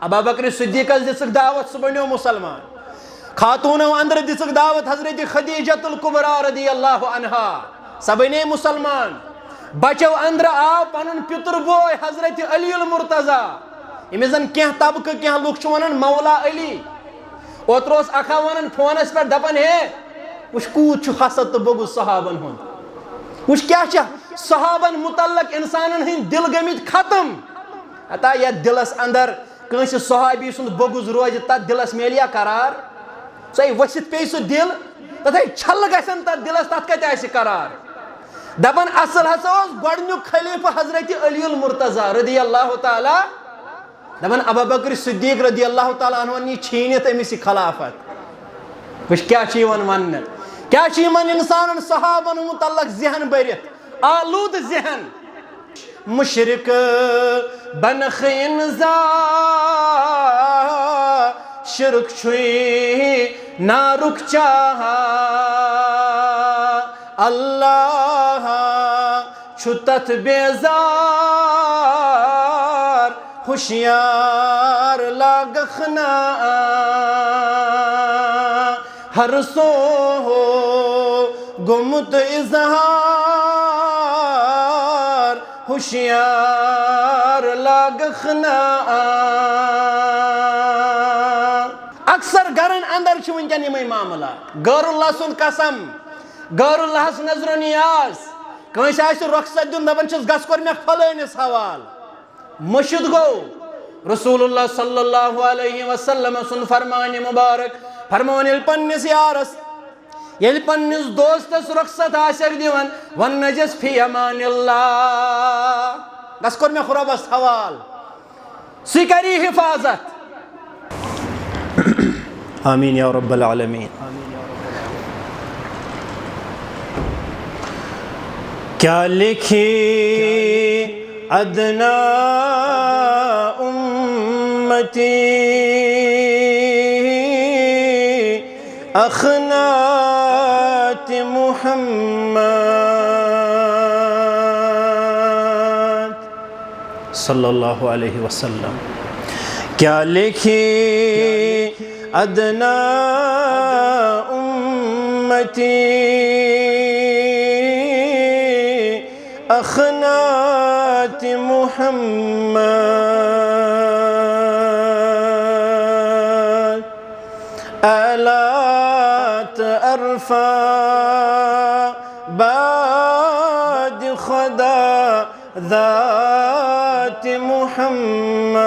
ابا بکر صدیق دِژٕکھ دعوت سُہ بنیو مسلمان خاتونو اندر دِژٕکھ دعوت حضرت خدیجۃ الکبریٰ رضی اللہ عنہا سۄ بنے مسلمان بچو اندر آو پنن پتر بوے حضرت علی المرتضیٰ ییٚمِس زن کینٛہہ طبقہٕ کینٛہہ لُکھ چھِ ونان مولا علی اوترٕ اوس اکھا ونان فونس پٮ۪ٹھ دپان ہے وٕچھ کوٗت چھُ حسد تہٕ بغض صحابن ہُنٛد وٕچھ کیٛاہ چھِ صحابن متعلق انسانن ہٕنٛدۍ دل گٔمٕتۍ ختم ہتا یتھ دلس اندر کٲنٛسہِ صحابی سُنٛد بغض روزِ تتھ دلس میلیا قرار ژےٚ ؤسِتھ پیٚیہِ سُہ دل تتھے چھلہٕ گژھن تتھ دلس تتھ کتہِ آسہِ قرار دپان اصل ہسا اوس گۄڈنیُک خلیفہ حضرت علی المرتضیٰ رضی اللہ تعالیٰ دپان ابا بکر صدیق رضی اللہ تعالیٰ عنہ نی چھیٖنِتھ أمِس یہِ خلافت وٕچھ کیٛاہ چھِ یِوان وننہٕ کیٛاہ چھِ یِمن انسانن صحابن متعلق ذہن بٔرِتھ آلوٗد ذہن مشرق بنخ انزا شرک چھُے نارُک چاہا اللہ چھُ تتھ بیزار ہوشیار لاگکھ نا ہر سو گوٚمُت اظہار ہوشیار لاگکھ نا اکثر گرن اندر چھِ وٕنکٮ۪ن یِمے معاملات غٲر اللہ سُنٛد قسم غٲر اللہس نظر و نیاز کٲنٛسہِ آسہِ رۄخصت دیُن دپان چھِس گژھ کوٚر مےٚ پھلٲنِس حوالہٕ مٔشِد گوٚو رسول اللہ صلی اللہ علیہ وسلم سُنٛد فرمانہِ مبارک فرمون ییٚلہِ پننِس یارس ییٚلہِ پننِس دوستس رۄخصت آسٮ۪کھ دِوان وننٲجِس فی امان اللہ گژھ کوٚر مےٚ رۄبس حوالہٕ سُہ کری حفاظت آمین یا رب العالمین کیا لکھی ادنا امتی اخنات محمد صلی اللہ علیہ وسلم کیا لکھی ادنا امتی اخنات محمد آلات ارفع بعد خدا ذات محمد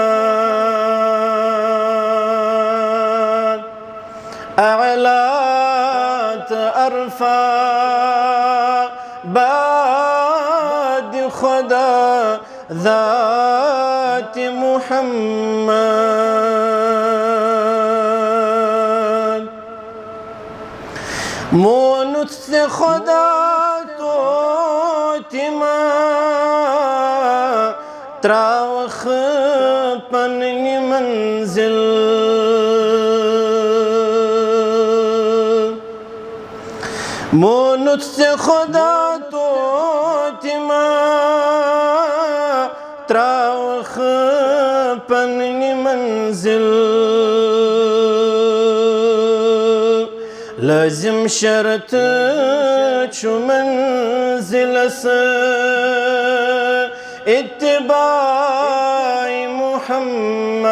اعلات ارفع بعد خدا ذات محمد مونت سے خدا تو تما تراوخ پننی منزل مونت سے خدا تو تما تراوخ پننی منزل لازم شرط چھُ منزلس اتباع محمد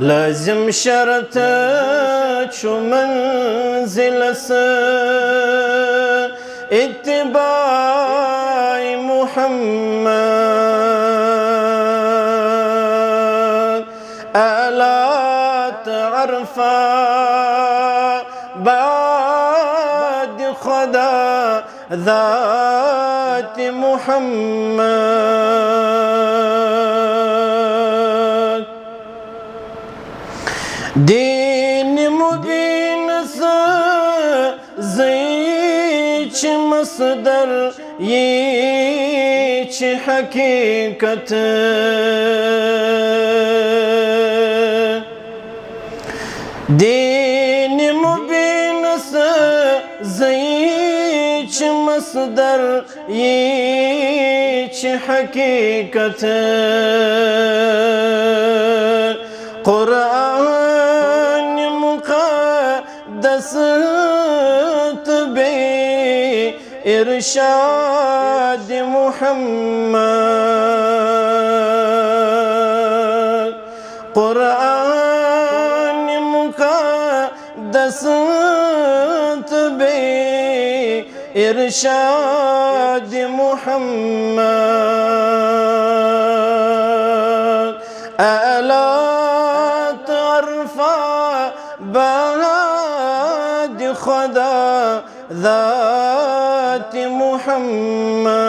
لازم شرط چھُ منزلس اتباع محمد آلات عرفہ بعد خدا ذات محمد دین مبین زیچ مصدر یچ حقیقت دین مبین زیچ مصدر یچ حقیقت قرآن مقدس بے ارشاد محمد قرآن مقدس بے ارشاد محمد اعلیٰ عرفہ بعد خدا ذات محمد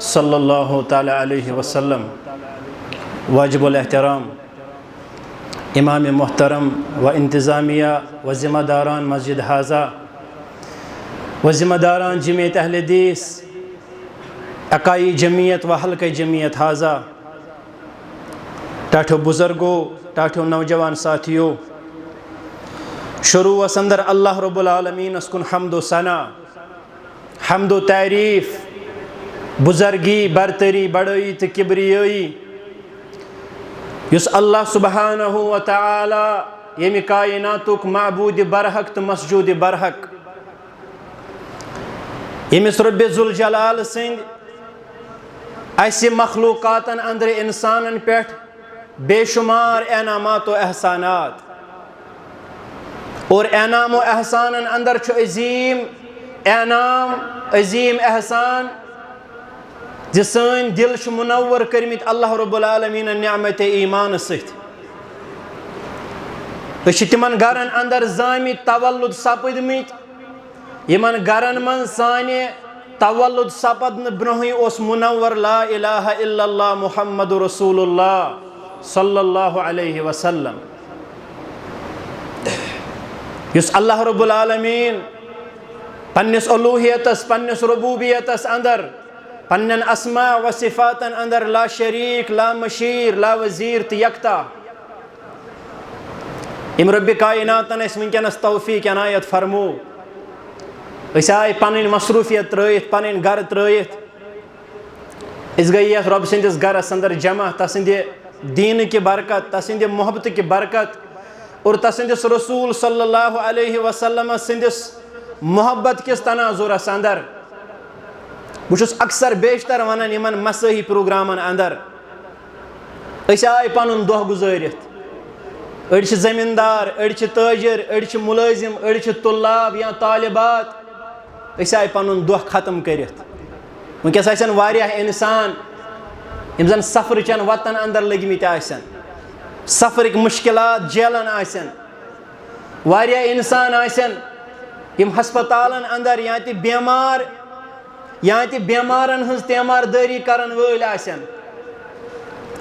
صلی اللہ تعالی علیہ وسلم. واجب الاحترام امام محترم و انتظامیہ و ذمہ داران مسجد حاضہ و ذمہ داران جمعیت اہل حدیث اکائی جمعیت و حلقہ جمعیت حاضہ ٹاٹھو بزرگوں ٹاٹھو نوجوان ساتھیوں شروع اندر اللہ رب العالمین اسکن حمد و ثنا حمد و تعریف بزرگی برتری بڑائی تو کبریائی یس اللہ سبحانہ و تعالی یمی کائناتک معبود برحق تو مسجود برحق یمس رب ذوالجلال سند ایسی مخلوقاتن اندر انسانن پیٹھ بے شمار انعامات و احسانات اور انعام و احسانن اندر چھو عظیم انعام عظیم احسان جسان دل چھ منور کرمت اللہ رب العالمین نعمت ایمان ست تمن گرن اندر زامت تولد سپدمت یمن گرن من سانہ تولد سپدن برہی اس منور لا الہ الا اللہ محمد رسول اللہ صلی اللہ علیہ وسلم یس اللہ رب العالمین پنس الوہیتس پنس ربوبیتس اندر پنن اسماء و صفاتن اندر لا شریک لا مشیر لا وزیر تو یکتا ام رب کائناتن اس ونکس توفیق عنایت فرمو اس آئی پنن مصروفیت ترائیت پنن گر ترائیت اس گئی رب سندس گرس اندر جمع تسند دین کی برکت تسند محبت کی برکت اور تسندس رسول صلی اللہ علیہ وسلم سندس محبت کس تناظرس اندر بہت اکثر بیشتر ونان یمن مساحی پروگرامن اندر اس آئی پنن دہ گزارت اڑ زمیندار اڑ تاجر اڑ ملازم اڑ طلاب یا طالبات اس آئی پنن دہ ختم کرت ونکس آسن واریاہ انسان یم زن سفر چن وطن اندر لگمت آسن سفرک مشکلات جیلن آسن واریاہ انسان آسن یم ہسپتالن اندر یا تی بیمار یا تی بیمارن ہنز تیمار داری کرن وول آسن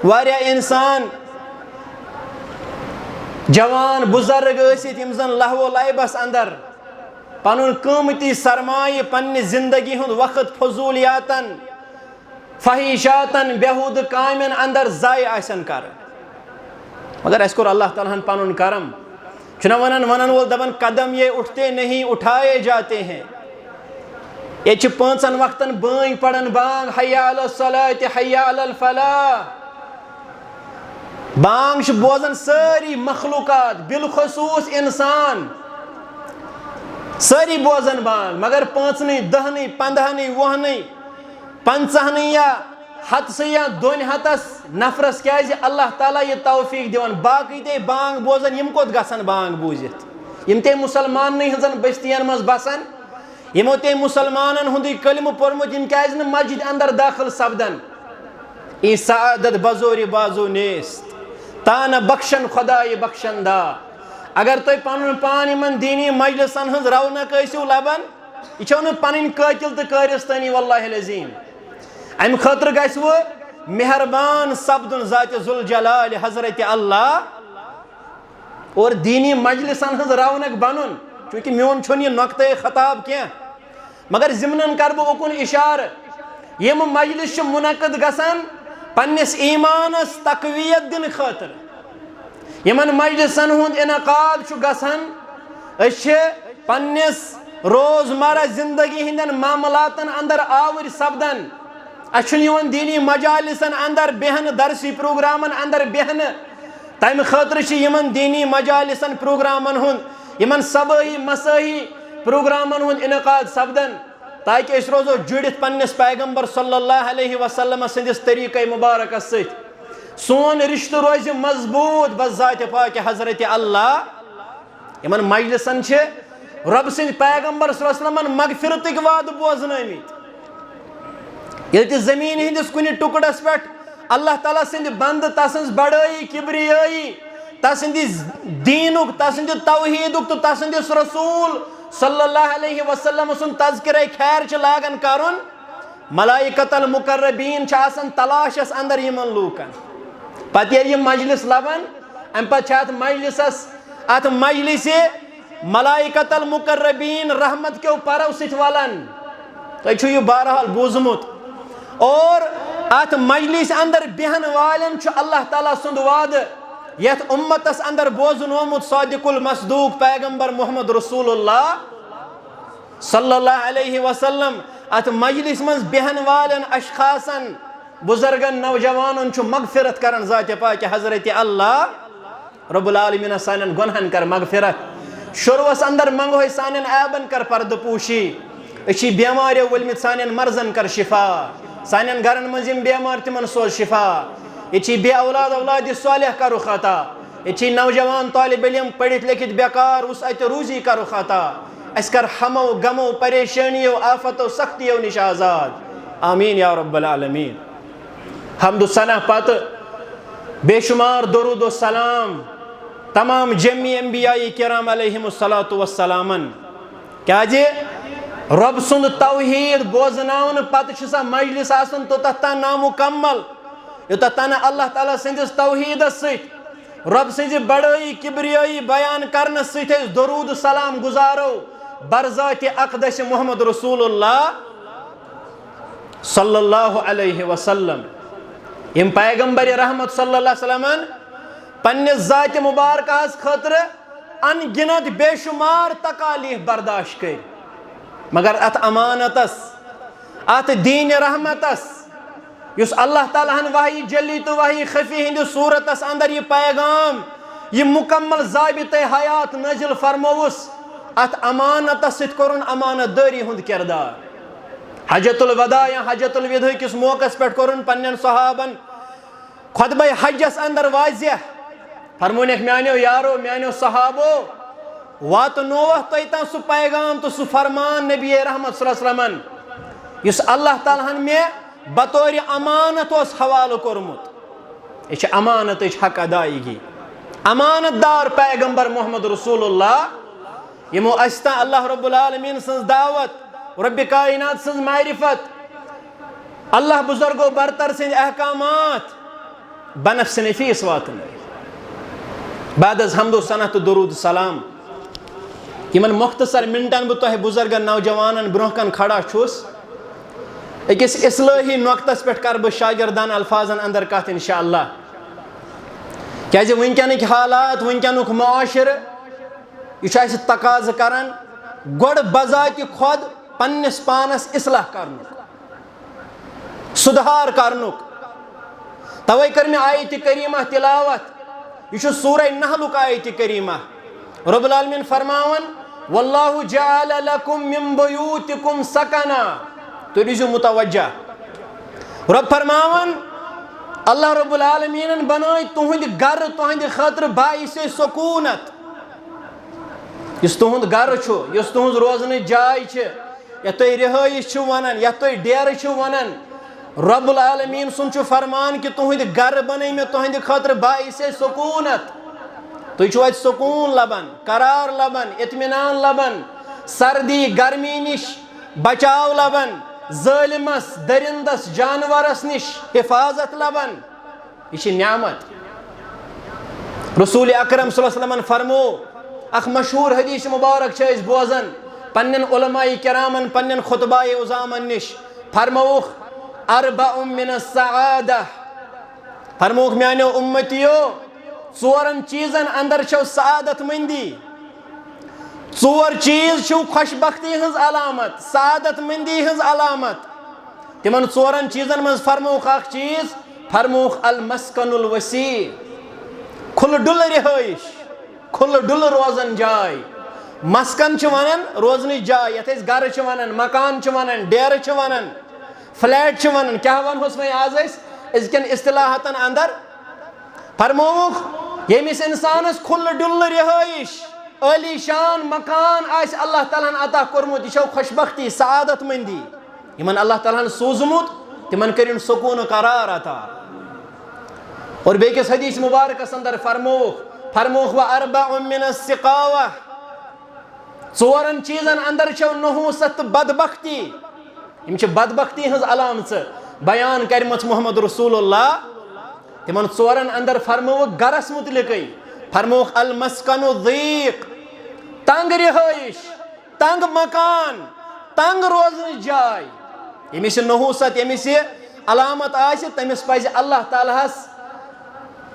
واریاہ انسان جوان بزرگ ٲسِتھ یم زن لہو لعبس اندر پنن قۭمتی سرمایہ پننہِ زندگی ہند وقت فضولیاتن فحیشاتن بےحود کامین اندر ضائع آسن کر مگر اس کور اللہ تعالیٰ پنن کرم چھنا ونن وول دپن قدم یہ اٹھتے نہیں اٹھائے جاتے ہیں یہ چھ پانچن وقتن بانگ پڑن بانگ حی علی الصلاۃ حی علی الفلاح بانگ چھ بوزن ساری مخلوقات بالخصوص انسان ساری بوزن بانگ مگر پانچنی دہنی پندہنی وہنی پنچہنی یا ہتھ سے یا دون ہتس نفرس کیازِ اللہ تعالیٰ یہ توفیق دیوان باقی تے بانگ بوزن یم کوت گژھن بانگ بوزت یم تے مسلمان نہیں ہنزن بستین مز بسن یمو تے مسلمانن ہندی کلمہ پورمت یم کیازِ نہ مسجد اندر داخل سپدن ای سعادت بزور بازو نیست تانہ بخشن خدای بخشندہ اگر تُہۍ پنن پان یمن دینی مجلسن ہنز رونق ٲسِو لبن یہ چھو نہ پنن قٲتِل تہٕ کٲرِستٲنی واللہ العظیم امہ خاطر گژھِ وۄنۍ مہربان سپدن ذات ذوالجلال حضرت اللہ اور دینی مجلسن ہنز رونق بنن چونکہ میون چھُنہٕ یہ نقطۂ خطاب کینٛہہ مگر ضمنن کر بہٕ اُکُن اشارٕ یم مجلس چھِ منعقد گژھان پننس ایمانس تقویت دن خاطر یمن مجلسن ہند انعقاد چھُ گژھان أسۍ چھِ پننس روزمرہ زندگی ہندن معاملاتن اندر آور سپدان اچھن یون دینی مجالسن اندر بہن درسی پروگرامن اندر بہن تمہ خاطر چھ یمن دینی مجالسن پروگرامن ہند یمن صباحی مساحی پروگرامن ہند انعقاد سپدن تاکہ اس روزو جڑت پنس پیغمبر صلی اللہ علیہ وسلم سندس طریقہ مبارک ست سون رشتہ روز مضبوط بذات پاک حضرت اللہ یمن مجلسن چھ رب سند پیغمبر صلی اللہ علیہ وسلم مغفرتک وعد بوزن آمت یل زمین ہندس کن ٹکڑس پہ اللہ تعالیٰ سند بند تسن بڑائی کبریائی تسند دینک تسند توحیدک تو تسندس رسول صلی اللہ علیہ وسلم سن تذکرہ خیر چھ لاگن کرن ملائکۃ المقربین چھ آسان تلاشس اندر یمن لوکن پتہ یل یہ مجلس لبن ام پتہ ات مجلس ملائکۃ المقربین رحمت کیو پرو ست ولن تہ چھو یہ بہرحال بوزمت اور ات مجلس اندر بہن والن چھ اللہ تعالیٰ سند وعد یت امتس اندر بوزنومت صادق المصدوق پیغمبر محمد رسول اللہ صلی اللہ علیہ وسلم ات مجلس من بہن والن اشخاصن بزرگن نوجوانن چھ مغفرت کرن ذات پاک حضرت اللہ رب العالمین سانن گنہن کر مغفرت شروعس اندر منگو سانن عیبن کر پرد پوشی اچھی بیماریو ولمت سانن مرزن کر شفا سانن گرن منزم بیمار تمن سوز شفا اچھی بے اولاد صالح کرو خطا اچھی نوجوان طالب علم پڑھت لکھت بیکار اس ات روزی کرو خطا اس کر ہمو غمو پریشانیو آفتو سختیو نش آزاد آمین یا رب العالمین حمد و ثنا پت بے شمار درود و سلام تمام جمی انبیاء کرام علیہم الصلاۃ والسلامن کیا جی رب سند توحید بوزناون پتہ چھ سا مجلس آسن توتھ تان نامکمل یوتھ تان اللہ تعالیٰ سندس توحید ست رب سز بڑائی کبریائی بیان کرنے ست درود سلام گزارو برذات اقدس محمد رسول اللہ صلی اللہ علیہ وسلم یم پیغمبر رحمت صلی اللہ علیہ وسلم پنس ذات مبارکہ خاطر ان گنت بے شمار تکالیف برداشت کر مگر ات امانتس ات دین رحمتس یس اللہ تعالیٰ ہن وحی جلی تو وحی خفی ہند صورتس اندر یہ پیغام یہ مکمل ضابطہ حیات نازل فرموس ات امانتس ست کرن امانت داری ہند کردار حجت الوداع یا حجت الوداع کس موقع پہ کرن پنن صحابن خطبہ حجس اندر واضح فرمونک میانیو یارو میانیو صحابو وات نوح تیتا سو پیغام تو سو فرمان نبی رحمت صلی اللہ علیہ وسلم یس اللہ تعالیٰ ہن میں بطور امانت اس حوالہ کورمت یہ امانت حق ادائیگی امانت دار پیغمبر محمد رسول اللہ یمو استا اللہ رب العالمین سنز دعوت رب کائنات سنز معرفت اللہ بزرگو برتر سنز احکامات بنفس نفیس واتن بعد از حمد و ثنا تو درود سلام یمن مختصر منٹن بہ تہ بزرگن نوجوانن برہ کن کھڑا چھس اکس اصلاحی نقطس پہ کر بہ شاگردان الفاظن اندر کت انشاءاللہ کیازِ ونکینک حالات ونکینک معاشر یہ تقاض کران گوڑ بذات خود پنس پانس اصلاح کرنک سدھار کرنک توے کر میں آیت کریمہ تلاوت یہ سورہ نحلک آیت کریمہ رب العالمین فرماون واللہ جعل لکم من بیوتکم سکنا تو روزو متوجہ رب فرماون اللہ رب العالمین بنائی تہند گر تہند خاطر باعث سکونت یس تہند گر چھو یس تہند روزن جائے چھ یا تھی رہائش چھو ونن یا تھی ڈیر چھو ونن رب العالمین سن چھو فرمان کہ تہند گر بنائی میں تہند خاطر باعث سکونت تھی چھو ات سکون لبن قرار لبن اطمینان لبن سردی گرمی نش بچاو لبن ظالمس درندس جانورس نش حفاظت لبن یہ نعمت رسول اکرم صلی اللہ علیہ وسلم فرمو اخ مشہور حدیث مبارک چھ بوزن پنن علماء کرامن پنن خطباء عظامن نش فرموخ اربع من السعادہ فرموخ میانو امتیو ژورن چیزن اندر چھو سعادت مندی ژور چیز چھو خوش بختی ہنز علامت سعادت مندی ہنز علامت تمن ژورن چیزن من فرموخ اخ چیز فرموخ المسکن الوسیع کھل ڈل رہائش کھل ڈل روزن جائے مسکن چھ ونن روزن جائے یت اس گھر چھ ونن مکان چھ ونن ڈیر چھ ونن فلیٹ چھ ونن کیا ونہوس میں آز اس کن اصطلاحاتن اندر فرموخ یمس انسانس کھل ڈل رہائش عالی شان مکان آس اللہ تعالیٰ عطا کورمت یہ خوش بختی سعادت مندی یمن اللہ تعالیٰ سوزمت تمن کرن سکون قرار عطا اور بیکس حدیث مبارکس اندر فرموخ و اربع من السقاوہ ژورن چیزن اندر چھو نحوست بدبختی یم چھ بدبختی ہنز علامت بیان کرمت محمد رسول اللہ تمن ژورن اندر فرموخ گرس متعلقی فرموخ المسکن الضیق تنگ رہائش تنگ مکان تنگ روزن جائے یمس نحوست یمس علامت آس تمس پز اللہ تعالیٰ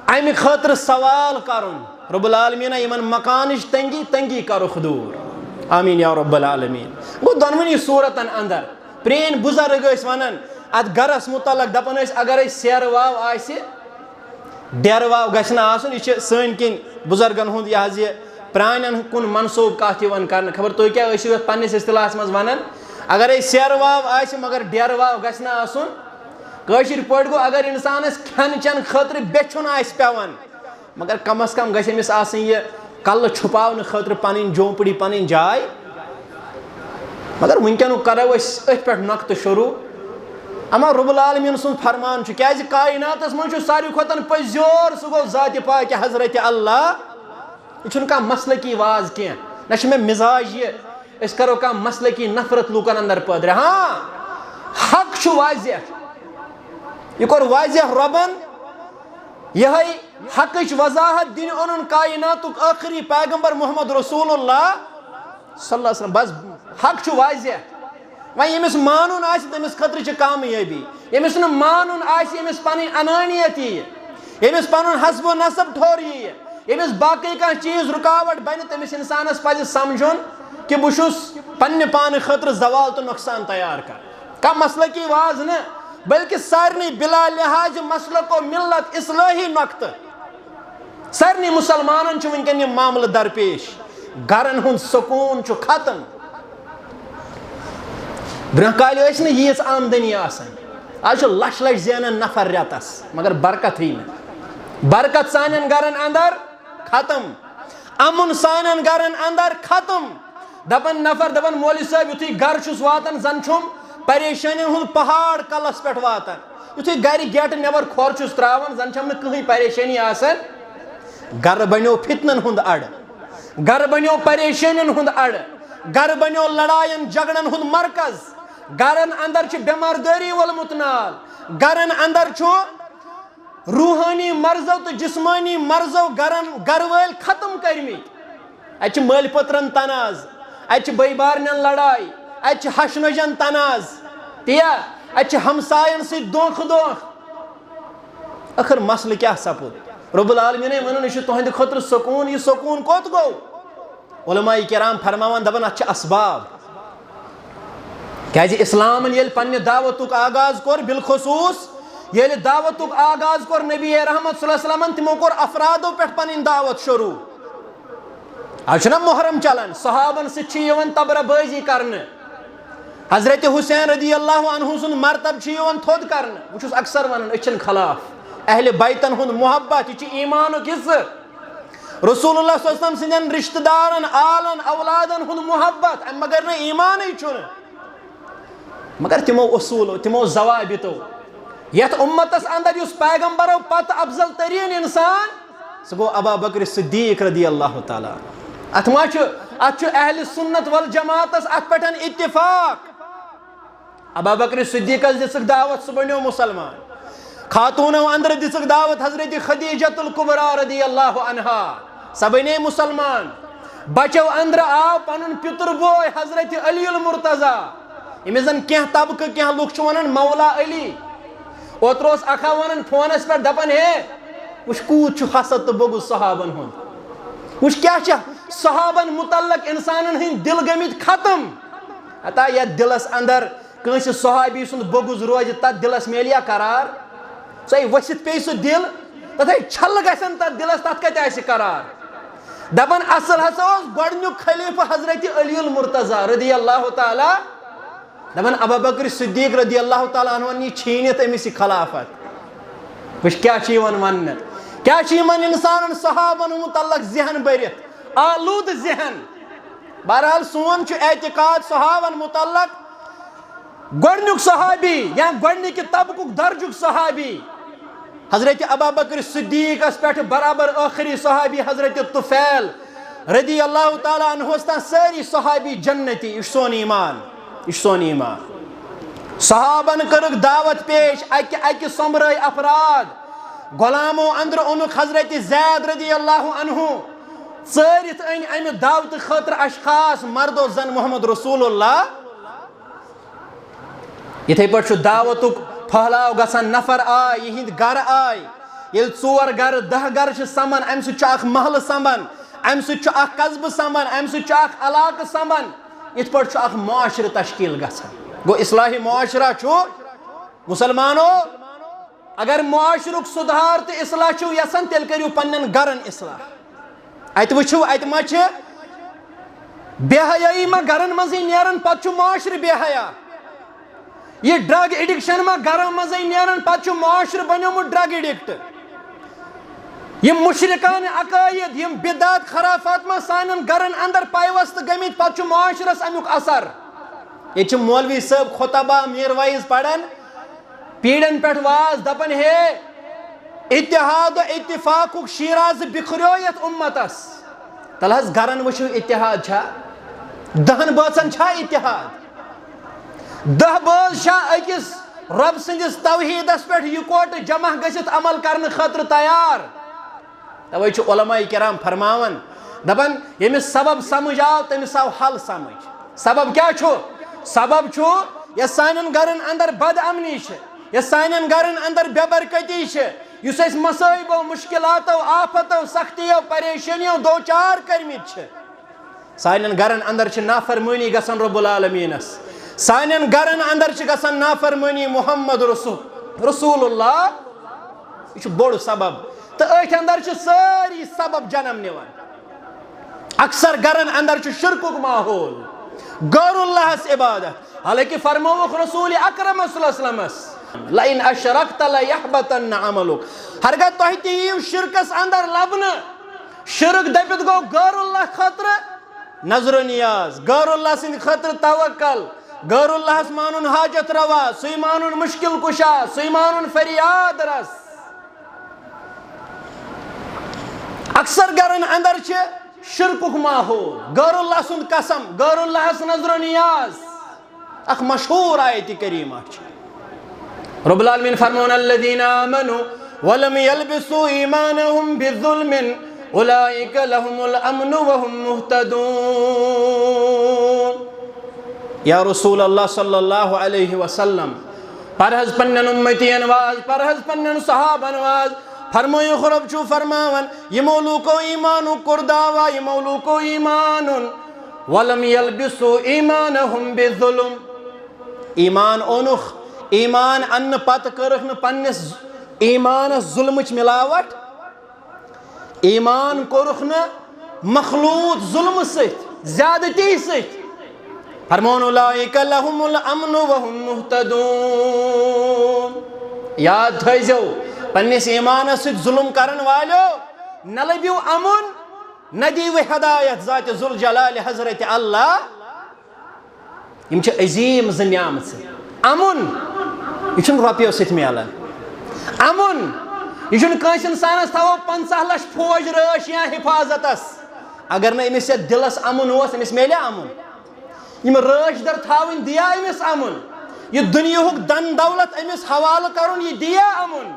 امہ خاطر سوال کرن رب العالمین یمن مکانچ تنگی کرخ دور آمین یا رب العالمین گو دونونی صورتن اندر پرین بزرگ ونان ات گرس متعلق دپان اگر سیر واو آس ڈیر واو گھن آسن یہ سن کن بزرگن ہند یہ پرانن کن منصوب کت کر خبر تھی کیا پنس اصطلاحس مز ونان اگر سیر واو آس مگر ڈیر واو گھن آسن قاشر پٲٹھۍ گو اگر انسانس کھین چین خاطر بیچھن آس پیوان مگر کم از کم گژھِ أمِس آسٕنۍ یہ کلہٕ چھُپاونہٕ خٲطرٕ پنٕنۍ جھونپڑی پنٕنۍ جاے مگر ونکیٚنُک کرو أسۍ أتھۍ پٮ۪ٹھ نۄقطہٕ شروع اما رب العالمین سُنٛد فرمان چھُ کیازِ کائناتس منٛز چھُ ساروی کھۄتہٕ پٔزیور سُہ گوٚو ذاتِ پاکہِ حضرت اللہ یہ چھُنہٕ کانٛہہ مسلکی واز کینٛہہ نہ چھُ مےٚ مزاج یہِ أسۍ کرو کانٛہہ مسلکی نفرت لوٗکن اندر پٲدٕ ہاں حق چھُ واضح یہ کوٚر واضح رۄبن یہے حقٕچ وضاحت دِنہِ اونُن کائناتُک ٲخری پیغمبر محمد رسول اللہ صلی اللہ علیہ وسلم بس حق چھُ واضح وۄنۍ ییٚمِس مانُن آسہِ تٔمِس خٲطرٕ چھِ کامیٲبی ییٚمِس نہٕ مانُن آسہِ ییٚمِس پنٕنۍ انانیت ییہِ ییٚمِس پنُن حسب و نصب ٹھوٚر ییہِ ییٚمِس باقٕے کانٛہہ چیٖز رُکاوٹ بنہِ تٔمِس انسانس پزِ سمجھُن کہ بہٕ چھُس پننہِ پانہٕ خٲطرٕ زوال تہٕ نۄقصان تیار کران کانٛہہ مسلکی واز نہٕ بلکہ سارنی بلا لحاظ مسلک و ملت اصلاحی نقطہ سارنی مسلمانن چھُ ونکیٚن یہِ معاملہٕ درپیش گرن ہُنٛد سکوٗن چھُ ختم برٛونٛہہ کالہِ ٲسۍ نہٕ ییٖژ آمدنی آسان آز چھُ لچھ لچھ زینان نفر رٮ۪تس مگر برکتٕے نہٕ برکت سانٮ۪ن گرن اندر ختم امن سانٮ۪ن گرن اندر ختم دپان نفر دپان مولوی صٲب یُتھُے گرٕ چھُس واتان زن چھُم پریشٲنین ہُنٛد پہاڑ کلس پٮ۪ٹھ واتان یُتھُے گرِ گیٹہٕ نٮ۪بر کھۄر چھُس تراوان زن چھم نہٕ کٕہٕنۍ پریشٲنی آسان گرٕ بنیو فتنن ہُنٛد اڑٕ گرٕ بنیو پریشٲنین ہُنٛد اڑٕ گرٕ بنیو لڑاین جگڑن ہُنٛد مرکز گرن اندر چھِ بٮ۪ماردٲری وولمُت نال گرن اندر چھُ روحٲنی مرضو تہٕ جسمٲنی مرضو گرٕ وٲلۍ ختم کٔرمٕتۍ اتہِ چھِ مٲلۍ پٔترن تناز اتہِ چھِ بٲے بارنٮ۪ن لڑاے اتہِ چھِ ہش نۄجن تناز تیا اتہِ چھِ ہمساین سۭتۍ دھوکھہٕ دھوکھ ٲخر مسلہٕ کیاہ سپُد رب العالمیٖنٕے ووٚنُن یہِ چھُ تُہنٛدِ خٲطرٕ سکوٗن یہِ سکوٗن کوٚت گوٚو علماء کرام فرماوان دپان اتھ چھِ اسباب کیازِ اسلامن ییٚلہِ پننہِ دعوتُک آغاز کوٚر بالخصوٗص ییٚلہِ دعوتُک آغاز کوٚر نبی رحمت صلی اللہ علیہ وسلمن تِمو کوٚر افرادو پٮ۪ٹھ پنٕنۍ دعوت شروع آز چھُنہ محرم چلان صحابن سۭتۍ چھِ یِوان تبرہ بٲزی کرنہٕ حضرت حسین رضی اللہ عنہ سُنٛد مرتب چھُ یِوان تھوٚد کرنہٕ بہٕ چھُس اکثر ونان أسۍ چھِنہٕ خلاف اہلِ بیتن ہُنٛد محبت یہِ چھُ ایٖمانُک حصہٕ رسول اللہ صلی اللہ علیہ وسلم سٕنٛدٮ۪ن رشتہٕ دارن آلن اولادن ہُنٛد محبت امہِ مگر نہٕ ایٖمانٕے چھُنہٕ مگر تِمو اصوٗلو تِمو ضوابطو یتھ اُمتس اندر یُس پیغمبرو پتہٕ افضل تریٖن انسان سُہ گوٚو ابا بکر صدیق رضی اللہ تعالیٰ اتھ ما چھُ اتھ چھُ اہلِ سنت والجماعتس اتھ پٮ۪ٹھ اتفاق ابا بکر صدیقس دِژٕکھ دعوت سُہ بنیو مسلمان خاتوٗنو اندر دِژٕکھ دعوت حضرت خدیجۃ الکبریٰ رضی اللہ عنہا سۄ بنے مسلمان بچو اندر آو پنُن پِتُر بوے حضرت علی المرتضیٰ ییٚمِس زن کینٛہہ طبقہٕ کینٛہہ لُکھ چھِ ونان مولا علی اوترٕ اوس اکھا ونان فونس پٮ۪ٹھ دپان ہے وٕچھ کوٗت چھُ حسد تہٕ بوٚگُز صحابن ہُنٛد وٕچھ کیاہ چھِ صحابن متعلق انسانن ہند دل گمت ختم ہتا یا دلس اندر کنس صحابی سند بغض روز تت دلس میلیا قرار سہ ورست پی سہ دل تتھے چھل گژھن تت دلس تت کتہ آسہ قرار دپن اصل ہسا گۄڈنیُک خلیفہ حضرت علی المرتضیٰ رضی اللہ تعالی دپن ابو بکر صدیق رضی اللہ تعالیٰ عنہ نی چھینت امس یہ خلافت وچ کیا ون کیا انسان صحابن متعلق ذہن برت آلود ذہن بہرحال سون اعتقاد صحابن متعلق گۄڈنیُک صحابی یا گۄڈنِکہِ طبقُک درجُک صحابی حضرت ابو بکر صدیق اس پہ برابر آخری صحابی حضرت طفیل رضی اللہ تعالیٰ عنہ تان ساری صحابی جنتی یہ سون ایمان صحابن کرک دعوت پیش اکہ سمبرٲے افراد غلامو اندر اونک حضرت زید رضی اللہ عنہ ژٲرِتھ أنۍ امہ دعوت خاطر اشخاص مرد و زن محمد رسول اللہ یتھے پٲٹھۍ چھُ دعوتُک پھہلاو گژھان نفر آے یہند گر آے ییٚلہِ 4 گر 10 گر چھِ سمان امہ سۭتۍ چھُ اکھ محلہٕ سمان امہ سۭتۍ چھُ اکھ قصبہٕ سمان امہ سۭتۍ چھُ اکھ علاقہٕ سمان یتھ پٲٹھۍ چھُ اکھ معاشرٕ تشکیل گژھان گو اصلاحی معاشرہ چھُ مسلمانو اگر معاشرک سدھار تو اصلاح چھو یسان تیل کریو پنن گرن اصلاح ات وچھو ات ما چھ بے حیائی ما گرن مزی نیرن پت چھو معاشر بے حیا یہ ڈرگ ایڈکشن ما گرن مزی نیرن پت چھو معاشر بنیومت ڈرگ ایڈکٹ یہ مشرکان عقائد یہ بدعت خرافات ما سانن گرن اندر پائیوست گمت پت چھو معاشرس امیک اثر یہ چھ مولوی صاحب خطبہ میر وائز پڑھن پیڑن پہ واز دپن ہے اتحاد و اتفاق شیراز بکھریو یت امتس تل حض گرن وچھو اتحاد چھا 10 بٲژن چھا اتحاد 10 بٲژ چھا اکس رب سندس توحیدس پہ یکوٹ جمع گژھت عمل کرنے خاطر تیار توے چھ علماء کرام فرماون دپن یمس سبب سمجھ آو تمس آو حل سمجھ سبب کیا چھو سبب چھو یا سانن گرن اندر بد امنی چھ یا سانن گرن اندر بے برکتی چھ یس اس مصائبو مشکلاتو آفتو سختیو پریشانیو دوچار کرمت چھ سانن گرن اندر چھ نافرمانی گسن رب العالمینس سانن گرن اندر چھ گسن نافرمانی محمد رسول اللہ یہ بوڑ سبب تو ات اندر چھ ساری سبب جنم نیوان اکثر گرن اندر چھ شرکک ماحول غیر اللہ عبادت حالانکہ فرموک رسول اکرم صلی اللہ علیہ وسلم لئن اشرکت لیحبطن عملک ہرگاہ تہ تیو شرکس اندر لبن شرک دپت گو غیر اللہ خاطر نظر و نیاز غیر اللہ سند خاطر توکل غیر اللہ مانن حاجت روا سی مانن مشکل کشا سی مانن فریاد رس اکثر گرن اندر چھ شرکک ماحول غیر اللہ سند قسم غیر اللہ نظر و نیاز اخ مشہور آیت کریمہ رب العالمین فرمون الذین آمنوا ولم يلبسوا ایمانهم بالظلم اولئک لهم الامن وهم مهتدون یا رسول اللہ صلی اللہ علیہ وسلم پرہز پنن امتین واز پرہز پنن صحابن واز فرموی خرب چو فرماون یمولوکو ایمانو کرداوا یمولوکو ایمانن ولم يلبسوا ایمانهم بالظلم ایمان اونخ ایمان ان پت کرخ ن پنس ایمان ظلمچ ملاوٹ ایمان کرخ ن مخلوط ظلم ست زیادتی ست فرمون اولئک لهم الامن وهم مهتدون یاد تھیزو پنس ایمان ست ظلم کرن والو نہ لبیو امن نہ دیو ہدایت ذات ذوالجلال حضرت اللہ یم چھ عظیم زنیامت امن یہ رۄپیو سۭتۍ میلان امن یہ کٲنٛسہِ انسانس تھاوو 50 لچھ فوج رٲچھ یا حفاظتس اگر نہٕ أمِس یتھ دلس امن اوس أمِس میلیا امن یم رٲچھ در تھاوٕنۍ دیا أمِس امن یہ دُنیہُک دن دولت أمِس حوالہٕ کرُن یہ دیا امن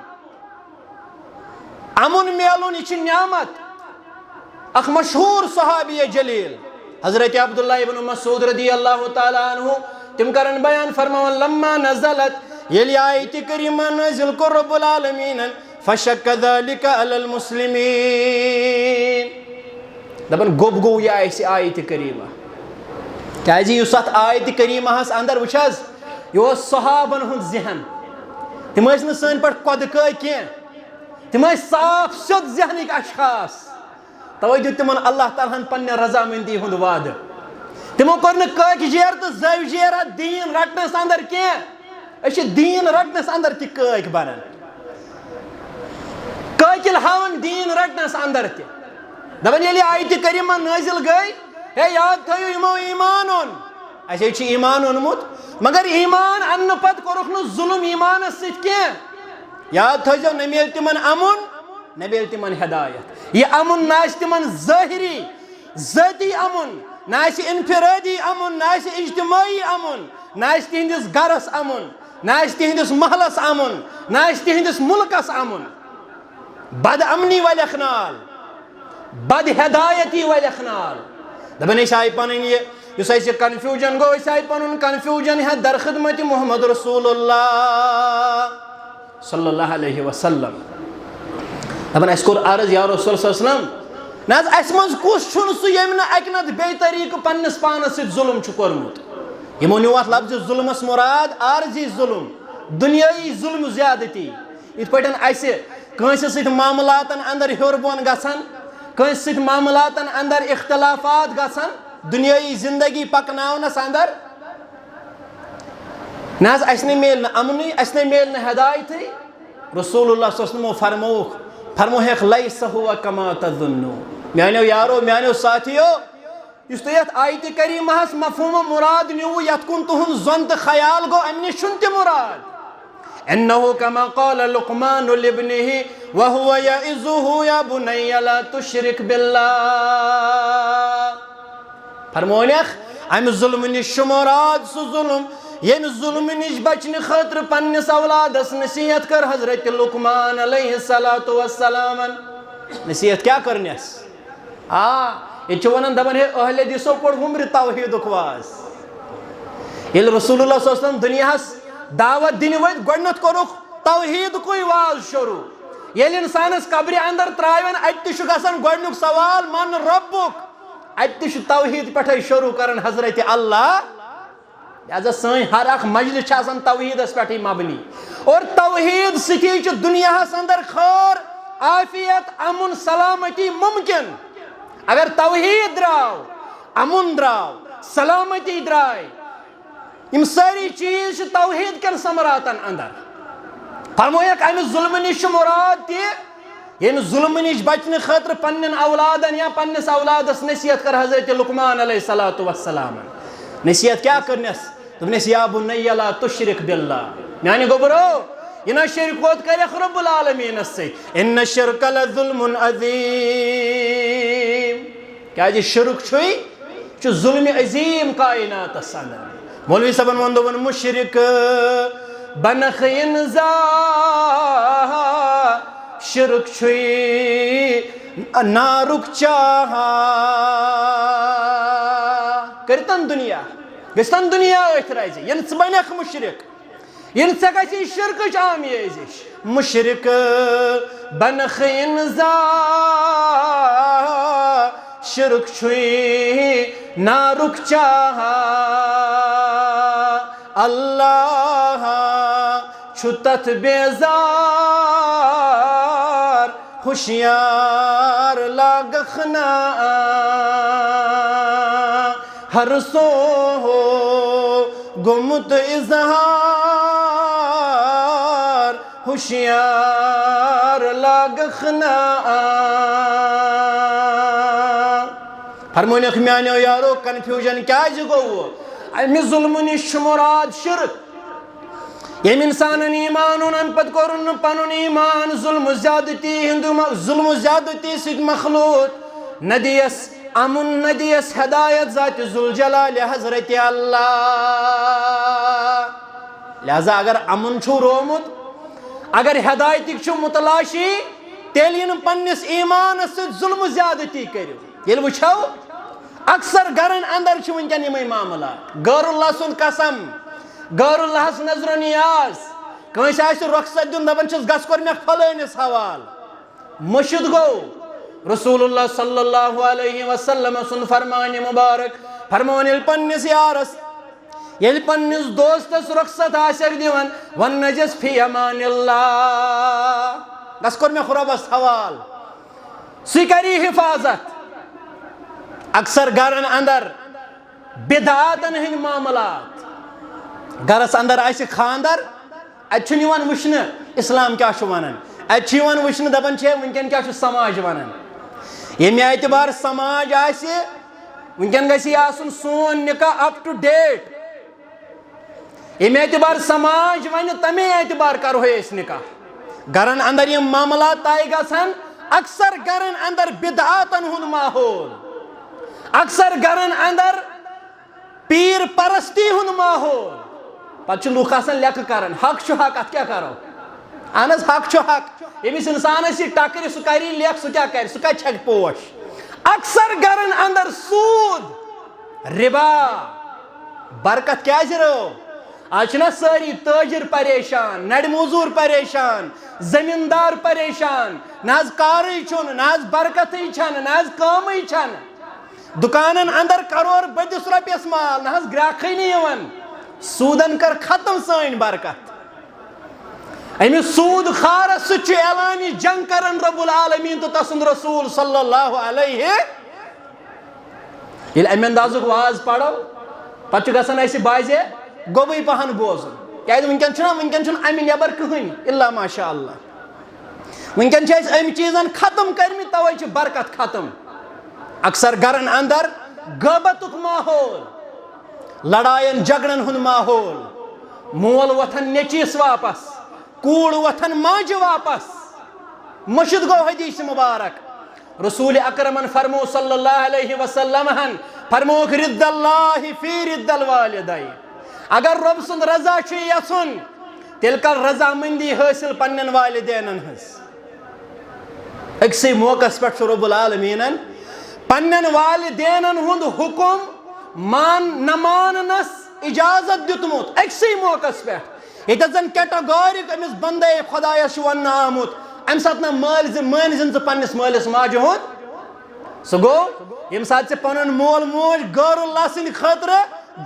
امن میلُن یہ چھ نعمت اخ مشہور صحابی جلیل حضرت عبداللہ ابن مسعود رضی اللہ تعالی عنہ تم کرن بیان فرماون لما نزلت یلی آیت کریمہ نازل کو رب العالمین فشک ذلك علی المسلمین دپان گوب گو یہ ایسی آیت کریمہ کیازِ یُس اتھ آیت کریمہ ہس اندر وٕچھ حظ یہ اوس صحابن ہُنٛد ذہن تِم ٲسۍ نہٕ سٲنۍ پٲٹھۍ قۄدکٲے کینٛہہ تِم ٲسۍ صاف سیوٚد ذہنٕکۍ اشخاص توے دیُت تِمن اللہ تعالیٰ ہن پننہِ رضامندی ہُنٛد وعدٕ تِمو کوٚر نہٕ کٲکۍ جیر تہٕ زٲوۍ جیر اتھ دیٖن رٹنس اندر کینٛہہ أسۍ چھِ دیٖن رٹنس اندر تہِ کٲکۍ بنان قٲتِل ہاوان دیٖن رٹنس اندر تہِ دپان ییٚلہِ آیتہِ کریٖمہ نٲزِل گٔے ہے یاد تھٲیِو یِمو ایمان اوٚن اَسے چھُ ایمان اوٚنمُت مگر ایمان اننہٕ پتہٕ کوٚرُکھ نہٕ ظُلم ایمانس سۭتۍ کینٛہہ یاد تھٲیزیو نہ میلہِ تِمن امُن نہ میلہِ تِمن ہدایت یہ امُن نہ آسہِ تِمن ظٲہری ذٲتی امُن نہ آسہِ انفرٲدی امُن نہ آسہِ اجتمٲعی امُن نہ آسہِ تِہنٛدِس گرس امُن نہ آسہِ تِہنٛدِس محلس امُن نہ آسہِ تِہنٛدِس مُلکس امُن بد امنی ولٮ۪کھ نال بد ہدایتی ولٮ۪کھ نال دپان أسۍ آیہِ پنٕنۍ یہِ یُس اَسہِ کنفیوٗجن گوٚو أسۍ آیہِ پنُن کنفیوٗجن ہٮ۪تھ در خدمتِ محمد رسول اللہ صلی اللہ علیہ وسلم دپان اَسہِ کوٚر عرض یا رسول صلی اللہ علیہ وسلم نہ حظ اَسہِ منٛز کُس چھُنہٕ سُہ ییٚمۍ نہٕ اَکہِ نتہٕ بیٚیہِ طریٖقہٕ پننِس پانس سۭتۍ ظُلم چھُ کوٚرمُت یِمو نیوٗ اتھ لفظِ ظُلمس مُراد عارضی ظُلم دُنیٲیی ظُلم زیادتی یِتھ پٲٹھۍ اَسہِ کٲنٛسہِ سۭتۍ معاملاتن اندر ہیوٚر بۄن گژھان کٲنٛسہِ سۭتۍ معاملاتن اندر اختلافات گژھان دُنیٲیی زندگی پکناونس اندر نہ حظ اَسہِ نَے میلہِ نہٕ امنٕے اَسہِ نَے میلہِ نہٕ ہدایتٕے رسول اللہ صلی اللہ علیہ وسلمو فرمووُکھ لیس ہوا کما تظنون میانیو یارو میانیو ساتھیو یُس تُہۍ یتھ آیتہِ کریٖمہس مفہوٗم مراد نیوٗوٕ یتھ کُن تُہُنٛد زۄن تہٕ خیال گوٚو امہِ نِش چھُنہٕ تہِ مراد انه كما قال لقمان لابنه وهو يعظه يا بني لا تشرك بالله فرمونیکھ امہِ ظُلمہٕ نِش چھُ مراد سُہ ظُلم ییٚمہِ ظُلمہٕ نِش بچنہٕ خٲطرٕ پننِس اولادس نصیحت کٔر حضرت لقمان علیہ الصلاۃ والسلامن نصیحت کیٛاہ کٔرنس ییٚتہِ چھِ ونان دپان ہے اہل حدیثو پوٚر وُمرِ توحیٖدُک واز ییٚلہِ رسول اللہ صلی اللہ علیہ وسلم دُنیاہس دعوت دِنہِ ؤتھۍ گۄڈنٮ۪تھ کوٚرُکھ توحیٖدکُے واز شروٗع ییٚلہِ انسانس قبرِ اندر ترٛاوَن اَتہِ تہِ چھُ گژھان گۄڈنیُک سوال من ربُک اَتہِ تہِ چھُ توحیٖد پٮ۪ٹھے شروٗع کران حضرت اللہ لہذا سٲنۍ ہر اکھ مجلس چھِ آسان توحیٖدس پٮ۪ٹھٕے مبنی اور توحیٖد سۭتی چھُ دُنیاہس اندر خٲر عافیت امُن سلامتی مُمکِن اگر توحیٖد درٛاو امُن درٛاو سلامتی درٛاے یِم سٲری چیٖز چھِ توحیٖد کٮ۪ن ثمراتن اندر فرمویکھ امہِ ظُلمہٕ نِش چھُ مُراد تہِ ییٚمہِ ظُلمہٕ نِش بچنہٕ خٲطرٕ پننٮ۪ن اولادن یا پننِس اولادس نصیحت کٔر حضرت لقمان علیہ الصلاۃ والسلامن نصیحت کیٛاہ کٔرنس دوٚپنس یا بُنَیَّ لا تُشرِک بِاللہ میانہِ گوٚبرو یہِ نہ شرکوت کریکھ رب العالمیٖنس سۭتۍ اِنَّ الشِّرْکَ لَظُلْمٌ عظیٖم کیازِ شرک چھُے یہِ چھُ ظُلمہِ عظیٖم کایناتس اندر مولوی صٲبن ووٚن دوٚپُن مُشرِک بنکھ انزا شرک چھُے نارُک چاہا کٔرتن دُنیا گٔژھتن دُنیا أتھۍ رزِ ییٚلہِ ژٕ بنکھ مُشرِک ییٚلہِ ژےٚ گژھی شرکٕچ آمیٲزِش مُشرِک بنکھ انزا شرک چھُے نارُک چاہا اللہ چھُ تتھ بیزار ہوشیار لاگکھ نا ہر سو گوٚمُت اظہار ہوشیار لاگکھ نا فرمونیکھ میانیو یارو کنفیوجن کیازِ گوٚو امہِ ظُلمہٕ نِش چھُ مُراد شرک ییٚمہِ اِنسانن ایمان اوٚن امہِ پتہٕ کوٚرُن نہٕ پنُن ایمان ظُلمہٕ زیادتی سۭتۍ مخلوٗط نہ دِیس امُن نہ دِیس ہدایت ذاتِ ذوالجلالِ حضرت اللہ لہذا اگر امُن چھُو روومُت اگر ہدایتٕکۍ چھُو متلاشی تیٚلہِ یہِ نہٕ پننِس ایمانس سۭتۍ ظُلمہٕ زیادتی کٔرِو ییٚلہِ وٕچھو اکثر گرن اندر چھِ وٕنکٮ۪ن یِمے معاملات غٲر اللہ سُنٛد قسم غٲر اللہس نظرو نیاز کٲنٛسہِ آسہِ رۄخصت دیُن دپان چھِس گژھ کوٚر مےٚ فلٲنِس حوالہٕ مٔشِد گوٚو رسول اللہ صلی اللہ علیہ وسلم سن فرمان مبارک فرمان پنس یارس یل پنس دوستس رخصت آسک دیوان ونجس فی امان اللہ بس کر میں خرابس حوال سی کری حفاظت اکثر گرن اندر بدعاتن ہند معاملات گرس اندر آسہ خاندر اتھ وچھن اسلام کیا ونان اتھ وچھن دپان ونکن کیا سماج ونان یمہ اعتبار سماج آسہ ونکن گژھِ آسن سون نکاح اپ ٹو ڈیٹ یمہ اعتبار سماج ون تمے اعتبار کرو اس نکاح گرن اندر یم معاملات طے گژھن اکثر گرن اندر بدعاتن ہند ماحول اکثر گرن اندر پیر پرستی ہند ماحول پتہ لوک آسان لیکھ کران حق حق ات کیا کرو اہن حق حق یمس انسانس یہ ٹکر سہ کری لیکھ سہ کیا کر سہ کتہ چھک پوش اکثر گرن اندر سود ربا برکت کیا رو آج نا ساری تاجر پریشان نڑ موزور پریشان زمیندار پریشان ناز کاری چھن ناز برکتی چھن ناز کامی چھن دکانن اندر کرور بدس رپیس مال ناز گراکھی نیون سودن کر ختم سائن برکت امی سود خارس سچ اعلانی جنگ کرن رب العالمین تو تسند رسول صلی اللہ علیہ یل امی اندازک واز پڑو پتہ گژھان اسہ بازے گوبی پہن بوزن کیاز ونکن چھن امی نیبر کہین الا ماشاء اللہ ونکن چھ امی چیزن ختم کرمی توے چھ برکت ختم اکثر گرن اندر غیبتک ماحول لڑائن جھگڑن ہند ماحول مول وتھن نیچیس واپس کوڑ وتھن ماجہ واپس مشد گو حدیث مبارک رسول اکرمن فرمو صلی اللہ علیہ وسلم فرموک رد اللہ فی رد الوالدین اگر رب سند رضا چھ یژھن تیل کر رضا مندی حاصل پنن والدینن ہز اکسی موقع پہ رب العالمین پنن والدینن ہند حکم مان نہ ماننس اجازت دتمت اکسی موقع پہ یہ زن کیٹاگورک امس بندے خدایس ون آمت ام سات مان زن پنس مالس ماجہ ہند سہ گو یم سات پن مول موج غیر اللہ سند خاطر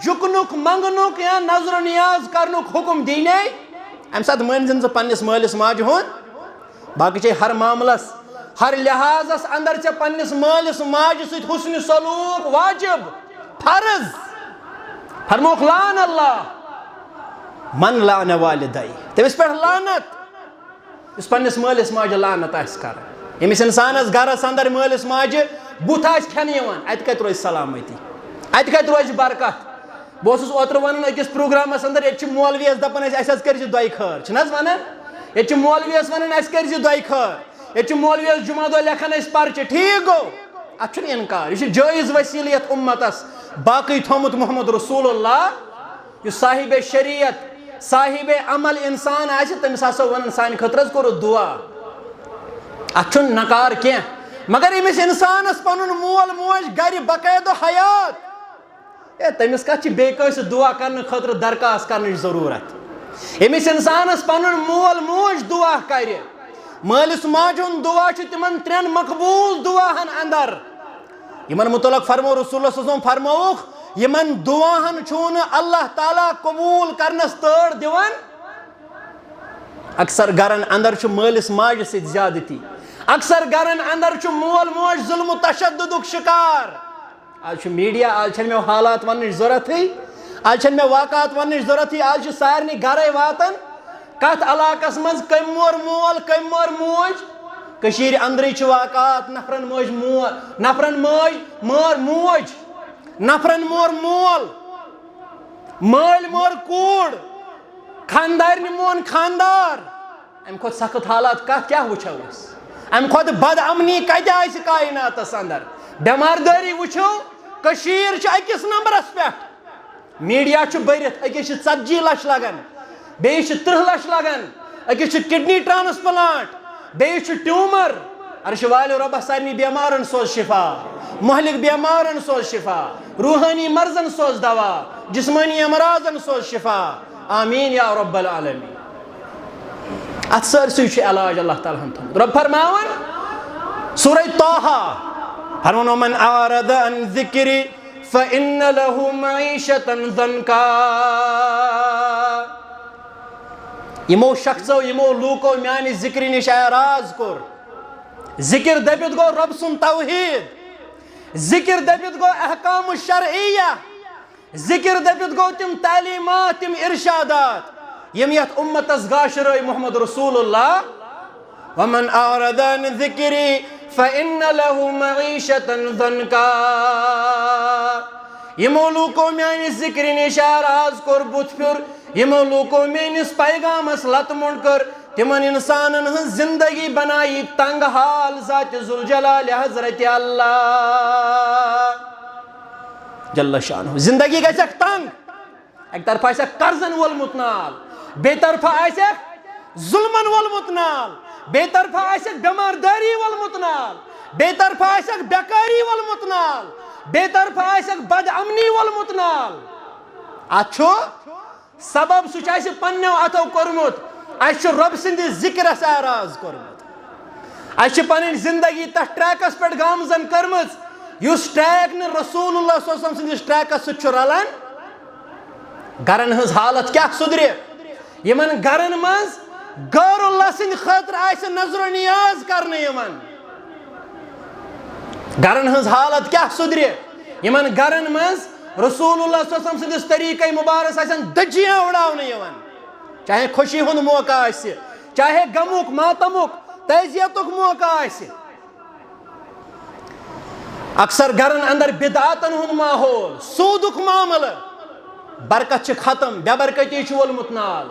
جکنک منگنک یا نظر نیاز کرنک حکم دینے ام سات مان زن پنس مالس ماجہ ہند باقی چھ ہر معاملس ہر لحاظس اندر چھ پنس مالس ماجہ ست حسن سلوک واجب فرض فرموک لعن اللہ من لعن والدائی تمس پہ لعنت اس پنس مالس ماجہ لعنت آس کر یمس انسانس گرس اندر مالس ماجہ بت آس کھین ات کت روز سلامتی ات کت روز برکت بہت اوتر ونان اکس پروگرامس اندر یہ مولویس دپان اس کر دعائی خیر چھنس ونان یہ مولویس ونان اس کر دعائی خیر یہ مولویس جمعہ دہ لکھان اس پرچہ ٹھیک گو ات انکار یہ جائز وسیلہ یت امتس باقی تھومت محمد رسول اللہ یہ صاحب شریعت صاحب عمل انسان آسہ تمس ہسا ون سان خطر کور دعا ات نکار کی مگر امس انسانس پن مول موج گر باقاعدہ حیات تمس کت بیس دعا کرنے خاطر درخواست کرنے ضرورت امس انسانس پن مول موج دعا کر مالس ماجہ ہند دعا تمن ترین مقبول دعاہن اندر یمن متعلق فرمو رسول اللہ صلی اللہ علیہ وسلم فرموک یمن دعاہن چھون اللہ تعالیٰ قبول کرنس تڑ دیوان اکثر گرن اندر چھ مالس ماجہ ست زیادتی اکثر گرن اندر چھ مول موج ظلم و تشددک شکار آج میڈیا آج چھن میں حالات وننچ ضرورت ہی آج چھن میں واقعات وننچ ضرورت ہی آج سارنی گرے واتن کت علاقس مز کم مور مول کم مور موج کشیر اندری چھ واقعات نفرن موج مول نفرن موج مور موج نفرن مور مول مال مور کوڑ خاندار مون خاندار ام کھت سخت حالات کت کیا وچھو اس ام کھت بد امنی کتہ آس کائناتس اندر بیمارداری وچھو کشیر چھ اکس نمبرس پہ میڈیا چھ برت اکس 40 لچھ لگان بیس 30 لچھ لگان اکس کڈنی ٹرانسپلانٹ بیس ٹیومر عرش والے رب سارنی بیمارن سوز شفا مہلک بیمارن سوز شفا روحانی مرضن سوز دوا جسمانی امراضن سوز شفا آمین یا رب العالمین ات سرسی علاج اللہ تعالیٰ رب فرماون سورہ طٰہٰ فرمان ومن اعرض عن ذکری فإن له معیشة ضنکا. یمو شخصو یمو لوکو میانی ذکری نش اعراض کور. ذکر دبت گو رب سن توحید, ذکر دبت گو احکام الشرعیہ, ذکر دبت گو تم تعلیمات تم ارشادات یم یت امتس گاشرٲے محمد رسول اللہ. ومن اعرض عن ذکری فإن له معیشة ضنکا. یمو لوکو میانی ذکری نش اعراض کور بت پھر, یمو لوکو میانس پیغامس لت منڈ کر, تمن انسانن ہن زندگی بنائی تنگ حال ذات ذوالجلال حضرت اللہ جل شانہ. زندگی گژھکھ تنگ, ایک طرف آسکھ قرضن وولمت نال, بے طرف آسکھ ظلمن وولمت نال, بے طرف آسکھ بیمارداری وولمت نال, بے طرف آسکھ بیکاری وولمت نال, بے طرف آسکھ بد امنی وولمت نال. اچھو سبب سہ چھ پننیو اتھو کورمت, اس رب سند ذکرس اعراض کورمت, اس پن زندگی تس ٹریکس پہ گامزن کرمز یس ٹریک نہ رسول اللہ صلی اللہ علیہ وسلم سندس ٹریکس ست رلان. گرن ہز حالت کیا سدر, یمن گرن مز غیر اللہ سند خاطر آس نظر و نیاز کرنے, یمن گرن ہز حالت کیا سدر, یمن گرن مز رسول اللہ صلی اللہ علیہ وسلم سندس طریقہ مبارک آسن دجیاں اڑاونے یوان, چاہے خوشی ہند موقع آسہ, چاہے غمک ماتمک تعزیتک موقع آسہ. اکثر گرن اندر بدعاتن ہند ماحول, سودک معاملہ, برکت چھ ختم, بے برکتی چھ وولمت نال.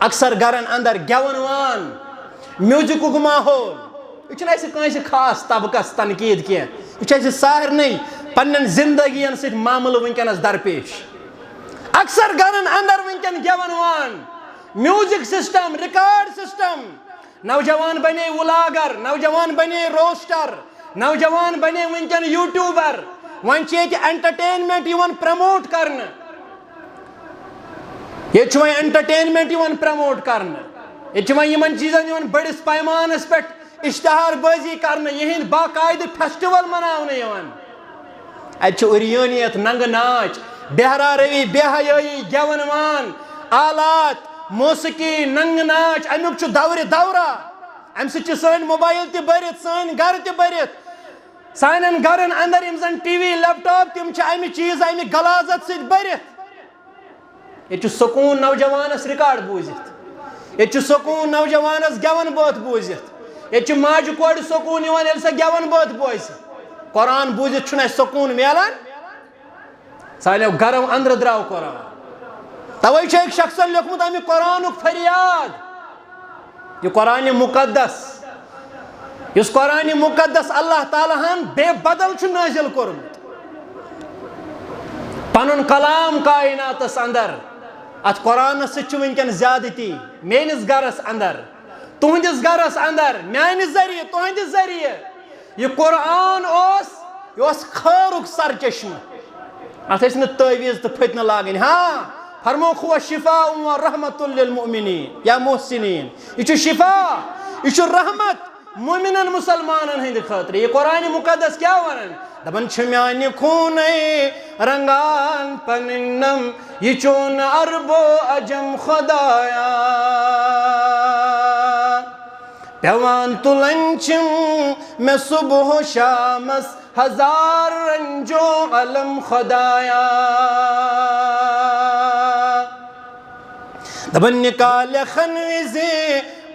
اکثر گرن اندر گیون وان میوزکک ماحول, یہ چھنہ اسہ کانسہ خاص طبقس تنقید کی, یہ چھ اسہ سارنی پنن زندگین ست معاملہ ونکینس درپیش. اکثر گرن اندر ونکین گیون وان میوزک سسٹم, ریکارڈ سسٹم, نوجوان بنے ولاگر, نوجوان بنے روسٹر, نوجوان بنے ونکین یوٹیوبر, ون چھ انٹرٹینمنٹ یوان پرموٹ کرنا, یہ چھ ون انٹرٹینمنٹ یوان پرموٹ کرنا, یہ چھ ون یمن چیزن یوان بڑس پیمانس پہ اشتہار بازی کرنا, یہند باقاعدہ فیسٹیول مناونے یوان. اتھ اریانیت, ننگ ناچ, بہرا روی, بے حیائی, گیون وان, آلات, موسیقی, ننگ ناچ, امیک چھ دور دورہ. ام سہ سن موبائل تہ برت, سن گھر تہ برت, سانن گرن اندر یم زن ٹی وی لیپ ٹاپ تم چھ امہ چیز امہ غلاظت ست برت. یہ چھ سکون نوجوانس ریکارڈ بوزت, یہ چھ سکون نوجوانس گیون بات بوزت, یہ چھ ماجہ کور سکون یوان یل سہ گیون بات بوزِ. قرآن بوزت چھُنہٕ اَسہِ سکون میلان, سانیو گرو اندر درٛاو قرآن. توے چھُ أکۍ شخصن لیوکھمُت امہِ قرآنُک فریاد, یہ قرآن مقدس, یُس قرآن مقدس اللہ تعالیٰ ہن بے بدل چھُ نٲزِل کوٚرمُت, پنُن کلام کائناتس اندر. ات قرآنس سۭتۍ چھُ ونکیٚن زیادتی میٲنِس گرس اندر, تُہنٛدِس گرس اندر, میانہِ ذریعہ تُہنٛدِ ذریعہ. یہ قرآن یہ خیرک سر چشمہ, ات ٲسۍ نہٕ تعویٖز تہٕ فتنہٕ لاگٕنۍ. ہاں فرموکھ ہوا شفاء و رحمت للمؤمنین یا محسنین, یہ چھُ شفا, یہ چھُ رحمت مومنن مسلمانن ہند خاطر. یہ قرآن مقدس کیا ونان, دپان چھُ میانہِ خوٗنٕے رنگان پنٕنۍ نم, یہ چون عربو عجم خدایا. پیوان تلن چھم میں صبح و شامس ہزار رنجو علم خدایا. دپن نکال خنوز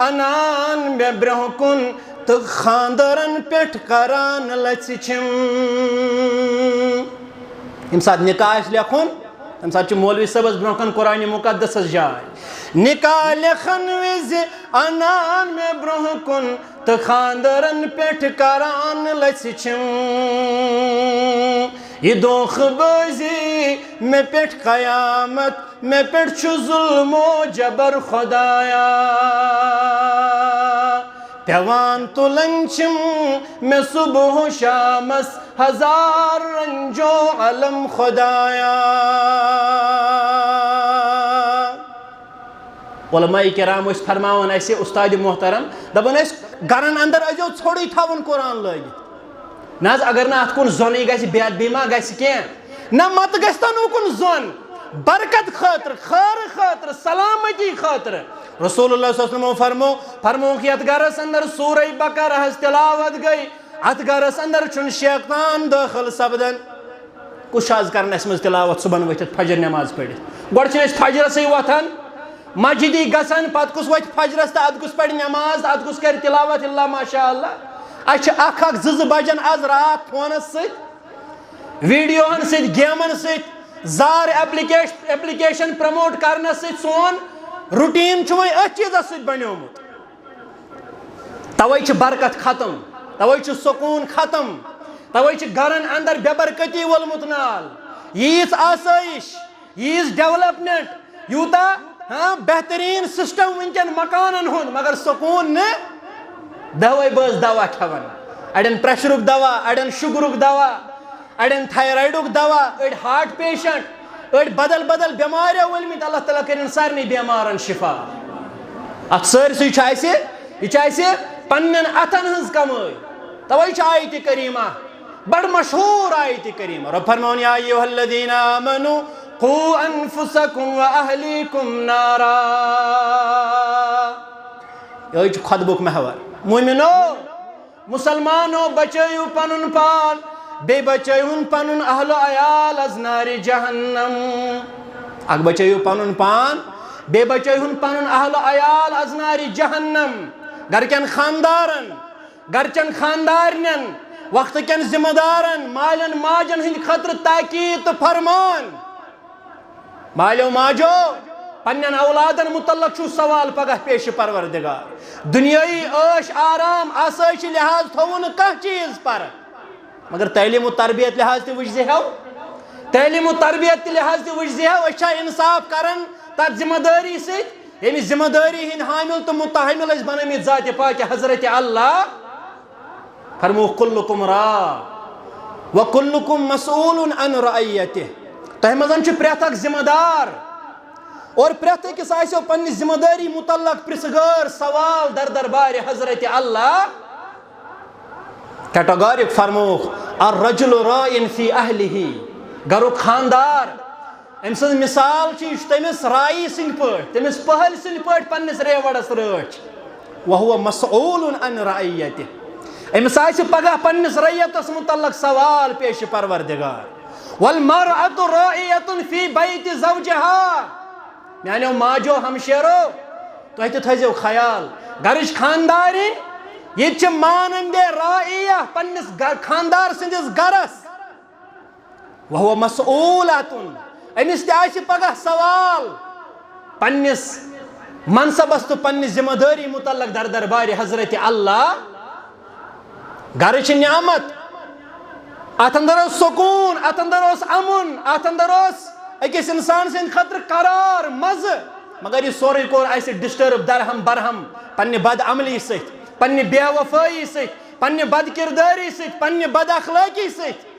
انان میں برہ کن تو خاندرن پیٹھ کران لچ چھم. یم سات نکاح لیکھن تم سات مولوی صاحبس برہ کن قرآن مقدس جائے. نکال خنوز انان میں برہ کن تو خاندرن پیٹھ کران لچ چھم. یہ دوخ بازی میں پیٹھ قیامت میں پیٹھ چھو ظلم و جبر خدایا. پیوان تلن چھم میں صبح و شامس ہزار رنجو علم خدایا. علماء کرام اس فرماون ایسے استاد محترم دپان اس گرن اندر ازیو ژھوڑی تھاون قرآن لٲگِتھ نہ حظ اگر نہٕ اَتھ کُن زۄنٕے گژھِ بے ادبی ما گژھِ کینٛہہ نہ مت گژھِ تن اُکُن زۄن برکت خٲطرٕ خٲرٕ خٲطرٕ سلامتی خٲطرٕ رسول اللہ صلی اللہ علیہ وسلم فرمووُکھ یتھ گرس اندر سورہ بقرہٕچ تلاوت گٔے اتھ گرس اندر چھُنہٕ شیطان دٲخل سپدان کُس چھُ آز کران اسہِ منٛز تلاوت صبحن ؤتھِتھ فجر نٮ۪ماز پٔرِتھ گۄڈٕ چھِنہٕ أسۍ فجرسٕے وۄتھان مسجدی گژھان پتہٕ کُس وۄتھِ فجرس تہٕ ادٕ کُس پرِ نٮ۪ماز تہٕ ادٕ کُس کرِ تلاوت اللہ ماشاء اللہ اسہِ چھِ اکھ زٕ بجن آز راتھ فونس سۭتۍ ویڈیوہن سۭتۍ گیمن سۭتۍ زار ایپلِکیشن پرموٹ کرنس سۭتۍ سون روٹیٖن چھُ وۄنۍ أتھۍ چیٖزس سۭتۍ بنیومُت توے چھِ برکت ختم توے چھُ سکوٗن ختم توے چھِ گرن اندر بے برکتی وولمُت نال ییٖژ آسٲیِش ییٖژ ڈیولپمنٹ یوٗتاہ بہتریٖن سسٹم ونکٮ۪ن مکانن ہُنٛد مگر سکوٗن نہٕ دہوے بٲژ دوا کھٮ۪وان اڑٮ۪ن پریشرُک دوا اڑٮ۪ن شُگرُک دوا اڑٮ۪ن تھایرایڈُک دوا أڑۍ ہارٹ پیشنٹ أڑۍ بدل بدل بٮ۪ماریو ؤلمٕتۍ اللہ تعالیٰ کٔرِنۍ سارنٕے بٮ۪مارن شفا اتھ سٲرسٕے چھُ اسہِ یہِ چھِ اسہِ پننٮ۪ن اتھن ہٕنٛز کمٲے توے چھِ آیتہِ کریٖمہ بڑٕ مشہوٗر آیتہِ کریٖمہ رۄب فرماوُن یا ایُہا الذیٖنَ آمنوٗ قُوا انفُسَکُم وَأَہْلِیکُم نارا یہے چھُ خۄطبُک محور مومنو مسلمانو بچٲیِو پنُن پان بیٚیہِ بچٲیہُن پنُن اہلو عیال از نارِ جہنم اکھ بچٲیِو پنُن پان بیٚیہِ بچٲیہُن پنُن اہلو عیال از نارِ جہنم گرکٮ۪ن خاندارن گرچٮ۪ن خاندارنٮ۪ن وقتہٕ کٮ۪ن ذمہٕ دارن مالٮ۪ن ماجن ہٕنٛدِ خٲطرٕ تاکیٖد تہٕ فرمان مالیو ماجو پننٮ۪ن اولادن متعلق چھُو سوال پگاہ پیش پروردگار دُنیٲیی عٲش آرام آسٲیشہِ لحاظ تھوٚوُ نہٕ کانٛہہ چیٖز پرٕ مگر تعلیٖم و تربیت لحاظ تہِ وٕچھزِہو تعلیٖم و تربیت تہِ لحاظ تہِ وٕچھزِہو أسۍ چھا انصاف کران تتھ ذمہٕ دٲری سۭتۍ ییٚمہِ ذمہٕ دٲری ہٕنٛدۍ حامل تہٕ متحمل ٲسۍ بنٲمٕتۍ ذاتِ پاکہِ حضرتِ اللہ فرمووُکھ کُلُکُم راع وکُلُکُم مسئوٗلٌ عن رعیتہِ تۄہہِ منٛز چھُ پرٛٮ۪تھ اکھ ذمہٕ دار اور پرٛٮ۪تھ أکِس آسیو پننہِ ذمہٕ دٲری متعلق پرژھگٲر سوال در دربارِ حضرتِ اللہ کیٹاگارِک فرمووُکھ الرجل راعٍ فی اہلہِ گرُک خاندار أمۍ سٕنٛز مثال چھِ یہِ چھُ تٔمِس راعی سٕنٛدۍ پٲٹھۍ تٔمِس پٔہلۍ سٕنٛدۍ پٲٹھۍ پننِس ریوڑس رٲچھ وہو مسئوٗلٌ عن رعیتہِ أمِس آسہِ پگاہ پننِس رعیتس متعلق سوال پیش پروردگار والمرأة راعية في بيت زوجها میانیو ماجو ہمشیرو تُہۍ تہِ تھٲیزیو خیال گرٕچ خاندارِنۍ ییٚتہِ چھِ مانندے راعیہ پننِس خاندار سٕنٛدِس گرس وہو مسئوٗلاتُن أمِس تہِ آسہِ پگاہ سوال پننِس منصبس تہٕ پننہِ ذمہٕ دٲری متعلق در دربارِ حضرتِ اللہ گرٕ چھِ نعمت اتھ اندر اوس سکوٗن اتھ اندر اوس امُن اتھ اندر اوس أکِس انسان سٕنٛدِ خٲطرٕ قرار مزٕ مگر یہِ سورُے کوٚر اسہِ ڈسٹرب درہم برہم پننہِ بد عملی سۭتۍ پننہِ بے وفٲیی سۭتۍ پننہِ بد کردٲری سۭتۍ پننہِ بد اخلٲقی سۭتۍ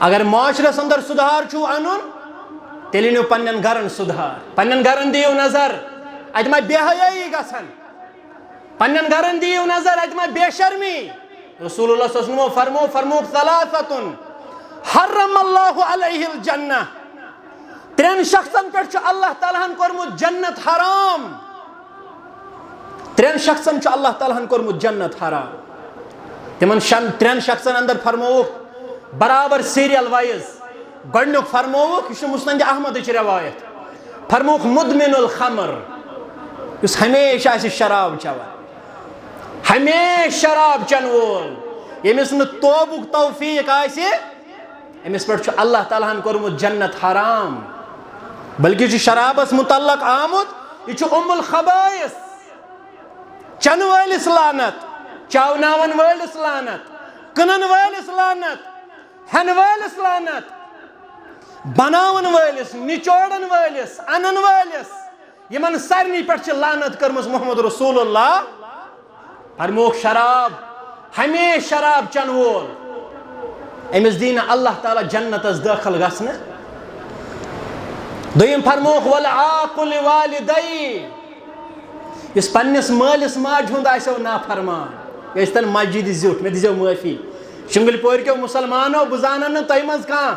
اگر معاشرس اندر سُدھار چھُو انُن تیٚلہِ أنِو پننٮ۪ن گرن سُدھار پننٮ۪ن گرن دِیِو نظر اتہِ ما بے حیٲیی گژھان پننٮ۪ن گرن دِیِو نظر اتہِ ما بے شرمی رسول اللہ صلی اللہ علیہ وسلم فرمووُکھ ثلاثۃ حرم اللہ علیہ الجنہ ترٛٮ۪ن شخصن پٮ۪ٹھ چھُ اللہ تعالیٰ ہن کوٚرمُت جنت حرام ترٛٮ۪ن شخصن چھُ اللہ تعالیٰ ہن کوٚرمُت جنت حرام تِمن ترٛٮ۪ن شخصن اندر فرمووُکھ برابر سیریل وایز گۄڈنیُک فرمووُکھ یہِ چھُ مُسنَدِ احمدٕچ رٮ۪وایت فرمووُکھ مُدمِن الخمر یُس ہمیشہ آسہِ شراب چٮ۪وان ہمیشہ شراب چٮ۪ن وول ییٚمِس نہٕ توبُک توفیٖق آسہِ أمِس پٮ۪ٹھ چھُ اللہ تعالیٰ ہن کوٚرمُت جنت حرام بلکہِ چھُ شرابس متعلق آمُت یہِ چھُ الخبائث چٮ۪نہٕ وٲلِس لعنت چاوناون وٲلِس لعنت کٕنن وٲلِس لعنت ہٮ۪نہٕ وٲلِس لعنت بناون وٲلِس نچوڑن وٲلِس انن وٲلِس یِمن سارنٕے پٮ۪ٹھ چھِ لعنت کٔرمٕژ محمد رسول اللہ فرمووُکھ شراب ہمیشہ شراب چٮ۪ن وول أمِس دی نہٕ اللہ تعالیٰ جنتس دٲخل گژھنہٕ دوٚیِم فرمووُکھ والعاقُ لِوالِدَیہِ اس پنس مالس ماج ہند آسو نافرمان یہ ٲسۍتن مسجد زیُٹھ مےٚ دِزیو معٲفی شنگل پور کیو مسلمانو بہٕ زانن نہٕ تۄہہِ منٛز کانٛہہ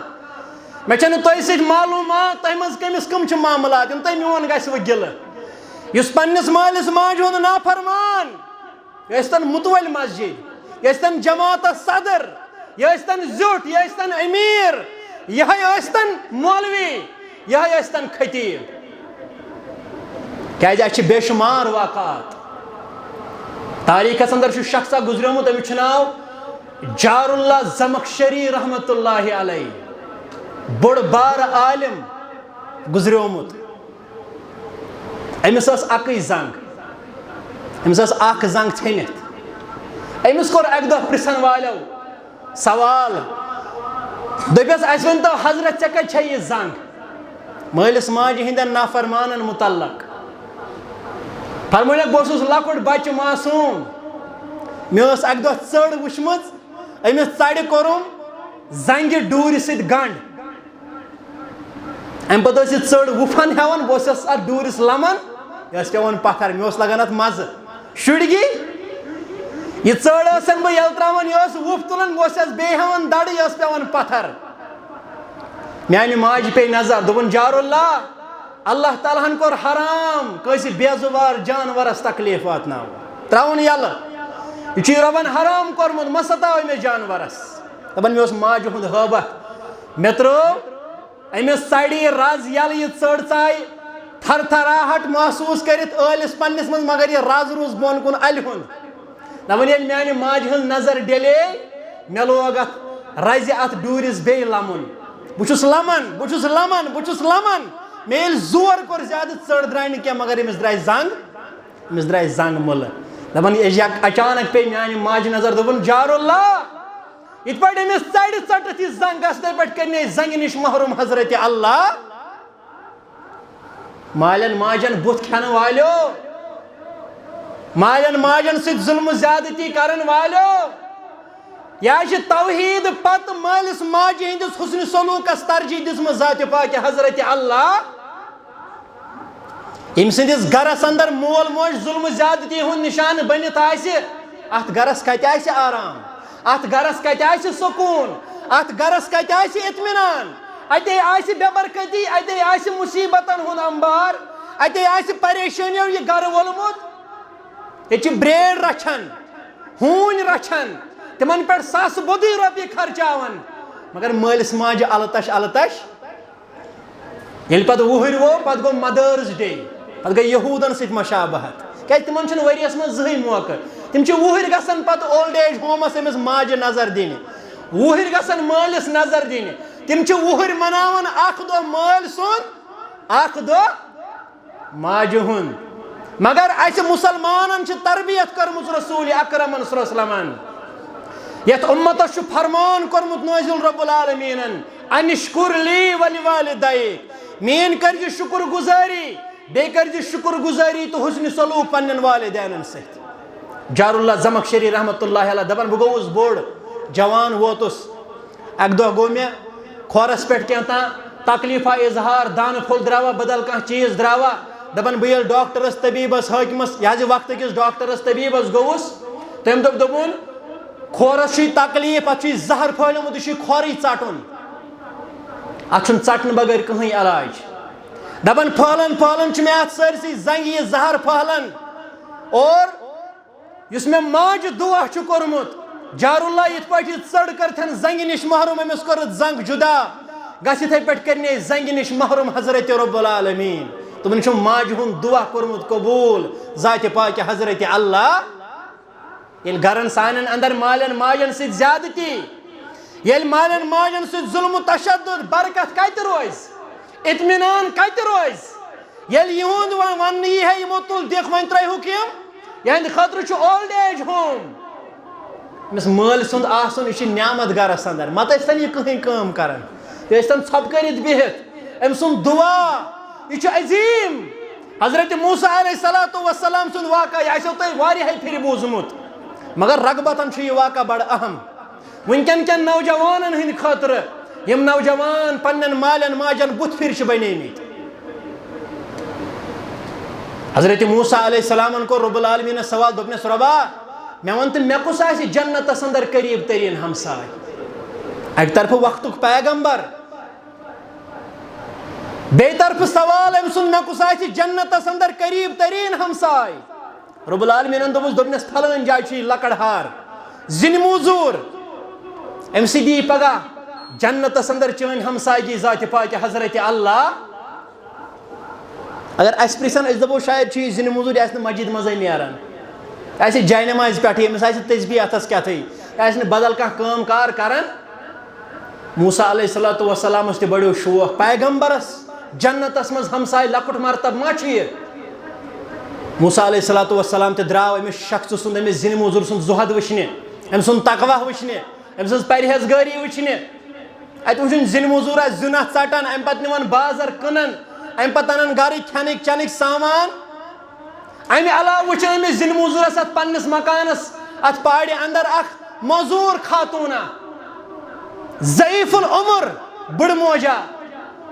مےٚ چھنہٕ تۄہہِ سۭتۍ معلوٗمات تۄہہِ منٛز کٔمِس کٕم چھِ معاملات یِم تۄہہِ میون گژھوٕ گِلہٕ یُس پننس مٲلِس ماجہِ ہُنٛد نافرمان یہِ ٲسۍتن مُتوَلۍ مسجد یہِ ٲسۍتن جماعتس صدر یہِ ٲسۍتن زیُٹھ یہِ ٲسۍتن أمیٖر یِہوٚے ٲسۍتن مولوی یِہوٚے ٲسۍتن خطیٖب کیٛازِ اَسہِ چھِ بے شُمار واقعات تاریٖخس انٛدر چھُ شخص اکھ گُزریومُت أمِس چھُ ناو جار اللہ زمخشری رحمتہ اللہ علیہ بوٚڑ بارٕ عالم گُزریومُت أمِس ٲس اکٕے زنٛگ أمِس ٲس اکھ زنٛگ ژھیٚنِتھ أمِس کوٚر اکہِ دۄہ پرژھن والیو سوال دوٚپیس اَسہِ ؤنۍتو حضرت ژےٚ کتہِ چھےٚ یہِ زنٛگ مٲلِس ماجہِ ہٕنٛدٮ۪ن نافرمانن مُتعلق فرمٲیکھ بہٕ اوسُس لۄکُٹ بچہِ معصوٗم مےٚ ٲس اکہِ دۄہ ژٔر وٕچھمٕژ أمِس ژرِ کوٚرُم زنٛگہِ ڈوٗرِ سۭتۍ گنٛڈ امہِ پتہٕ ٲس یہِ ژٔر وُپھن ہٮ۪وان بہٕ اوسُس اتھ ڈوٗرِس لمان یہِ ٲس پٮ۪وان پتھر مےٚ اوس لگان اتھ مزٕ شُرگی یہِ ژٔر ٲسن بہٕ ییٚلہٕ تراوان یہِ ٲس وُپھ تُلان بہٕ اوسس بیٚیہِ ہٮ۪وان دڑٕ یہِ ٲس پٮ۪وان پتھر میانہِ ماجہِ پیٚیہِ نظر دوٚپُن جارُاللہ اللہ تعالیٰ ہن کوٚر حرام کٲنٛسہِ بے زُبار جانورس تکلیٖف واتناوُن تراوُن یلہٕ یہِ چھُے رۄبن حرام کوٚرمُت مہ ستاو أمِس جانورس دپان مےٚ اوس ماجہِ ہُنٛد ہٲبت مےٚ ترٲو أمِس ژرِ یہِ رز یلہٕ یہِ ژٔر ژاے تھر تھراہٹ محسوٗس کٔرِتھ ٲلِس پننس منٛز مگر یہِ رز روٗز بۄن کُن الہِ ہُنٛد دپان ییٚلہِ میانہِ ماجہِ ہٕنٛز نظر ڈیلے مےٚ لوگ اتھ رزِ اتھ ڈوٗرِس بیٚیہِ لمُن بہٕ چھُس لمان بہٕ چھُس لمان بہٕ چھُس لمان مےٚ ییٚلہِ زور کوٚر زیادٕ ژٔر درٛاے نہٕ کینٛہہ مگر أمِس درٛاے زنٛگ أمِس درٛاے زنٛگ مٕلہٕ دپان اچانک پیٚیہِ میانہِ ماجہِ نظر دوٚپُن جارُاللہ یِتھ پٲٹھۍ أمِس ژرِ ژٔٹٕتھ یہِ زنٛگ گژھ تِتھٕے پٲٹھۍ کٔرنَے زنٛگہِ نِش محروٗم حضرتِ اللہ مالٮ۪ن ماجٮ۪ن بُتھ کھٮ۪نہٕ والیو مالٮ۪ن ماجٮ۪ن سۭتۍ ظُلمہٕ زیادتی کرن والیو یا چھِ توحیٖد پتہٕ مٲلِس ماجہِ ہٕنٛدِس حُسنِ سلوٗکس ترجیح دِژمٕژ ذاتِ پاکہِ حضرتِ اللہ ییٚمہِ سٕنٛدِس گرس انٛدر مول موج ظُلمہٕ زیادتی ہُنٛد نِشانہٕ بٔنِتھ آسہِ اتھ گرس کتہِ آسہِ آرام اتھ گرس کتہِ آسہِ سکوٗن اتھ گرس کتہِ آسہِ اطمینان اتے آسہِ بے برکتی اتے آسہِ مُصیبتن ہُنٛد انبار اتے آسہِ پریشٲنیو یہِ گرٕ وولمُت ییٚتہِ چھِ برٛیڈ رچھان ہوٗنۍ رچھان تِمن پٮ۪ٹھ ساسہٕ بوٚدُے رۄپیہِ خرچاوان مگر مٲلِس ماجہِ التش التش ییٚلہِ پتہٕ وُہٕرۍ ووٚو پتہٕ گوٚو مدٲرٕس ڈے پتہٕ گٔے یہوٗدن سۭتۍ مشابہت کیازِ تِمن چھُنہٕ ؤریس منٛز زٕہٕنۍ موقعہٕ تِم چھِ وُہٕرۍ گژھان پتہٕ اولڈ ایج ہومس أمِس ماجہِ نظر دِنہِ وُہٕرۍ گژھان مٲلِس نظر دِنہِ تِم چھِ وُہٕرۍ مناوان اکھ دۄہ مٲلۍ سُنٛد اکھ دۄہ ماجہِ ہُنٛد مگر اسہِ مُسلمانن چھِ تربیت کٔرمٕژ رسوٗلِ اکرمن صلی اللہ علیہ وسلمن یتھ اُمتس چھُ فرمان کوٚرمُت نٲزِل رۄب العالمیٖنن انشکر لی ولوالدیک میٲنۍ کٔرزِ شُکر گُزٲری بیٚیہِ کٔرزِ شُکر گُزٲری تہٕ حُسنِ سلوٗک پننٮ۪ن والدینن سۭتۍ جارُاللہ زمخشری رحمتہ اللہ علیہ دپان بہٕ گوٚوُس بوٚڑ جوان ووتُس اکہِ دۄہ گوٚو مےٚ کھۄرس پٮ۪ٹھ کینٛہہ تکلیٖفا اظہار دانہٕ پھوٚل درٛاوا بدل کانٛہہ چیٖز درٛاوا دپان بہٕ ییٚلہِ ڈاکٹرس طبیٖبس حٲکمس یہِ حظ یہِ وقتہٕ کِس ڈاکٹرس طبیٖبس گوٚوُس تٔمۍ دوٚپُن کھورس چھُے تکلیٖف اتھ چھُے زہر پھٔہلیومُت یہِ چھُے کھۄرٕے ژٹُن اتھ چھُنہٕ ژٹنہٕ بغٲر کٕہٕنۍ علاج دپان پھٔہلان پھٔہلان چھُ مےٚ اتھ سٲرسٕے زنٛگہِ یہِ زہر پھٔہلان اور یُس مےٚ ماجہِ دُعا چھُ کوٚرمُت جارُاللہ یِتھ پٲٹھۍ یہِ ژٔر کٔرتھن زنٛگہِ نِش محروٗم أمِس کٔرٕتھ زنٛگ جُدا گژھ یِتھٕے پٲٹھۍ کٔرنَے زنٛگہِ نِش محروٗم حضرتِ رۄب العالمیٖن تِمن چھُ ماجہِ ہُنٛد دُعا کوٚرمُت قبوٗل ذاتِ پاکہِ حضرتِ اللہ ییٚلہِ گرن سانٮ۪ن انٛدر مالٮ۪ن ماجٮ۪ن سۭتۍ زیادتی ییٚلہِ مالٮ۪ن ماجٮ۪ن سۭتۍ ظُلمہٕ تشدُد برکت کتہِ روزِ اطمینان کتہِ روزِ ییٚلہِ یِہُنٛد وۄنۍ وننہٕ یی ہے یِمو تُل دِکھ وۄنۍ ترٛٲیہُکھ یِم یِہنٛدِ خٲطرٕ چھُ اولڈ ایج ہوم أمِس مٲلۍ سُنٛد آسُن یہِ چھُ نعمت گرس انٛدر متہٕ ٲسۍتن یہِ کٕہٕنۍ کٲم کران یہِ ٲسۍتن ژھۄپہٕ کٔرِتھ بِہِتھ أمۍ سُنٛد دُعا یہِ چھُ عظیٖم حضرتِ موسیٰ علیہ الصلوٰتُ وسلام سُنٛد واقعہ یہِ آسیو تۄہہِ واریاہہِ پھِرِ بوٗزمُت مگر رغبتن چھُ یہِ واقعہ بڑٕ اہم وٕنکٮ۪ن کٮ۪ن نوجوانن ہٕنٛدِ خٲطرٕ یِم نوجوان پننٮ۪ن مالٮ۪ن ماجٮ۪ن بُتھِ پھِرِ چھِ بنیمٕتۍ حضرت موسیٰ علیہ السلام کو رب العالمین سوال دوپنس ربا میں ونت میں کس آسی جنتس اندر قریب ترین ہمسائے ایک طرف وقت پیغمبر بے طرف سوال ام سن میں کس آسی جنتس اندر قریب ترین ہمسائے رب العالمین دوپنس پھلن جائے چھ لکڑ ہار زن موزور ام سی دی پگہ جنتس اندر چین ہمسائے ذات پاک حضرت اللہ اگر اس پرسن اس دبو شاید چھ زن موزور اس مسجد مزے نیران ایسے جائے نماز پہ امس آس تسبیح اتس کیا تھی اس بدل کام کار کران موسیٰ علیہ السلام تہ بڑو شوق پیغمبرس جنتس مز ہمسائے لکٹ مرتب ما چھ موسیٰ علیہ السلام تہ دراو امس شخص سند امس زن موزور سند زہد وچھنے ام سند تقوی وچھنے ام سند پرہیزگاری وچھنے ات وچھن زن موزور زنہ ژٹان ام پتہ نوان بازر کنن ام پتہ انان گھر کھنک چنک سامان امہ علاوہ وچھن امس زن موزورس ات پنس مکانس ات پاڑ اندر اخ موزور خاتونہ ضعیف العمر بڑ موجا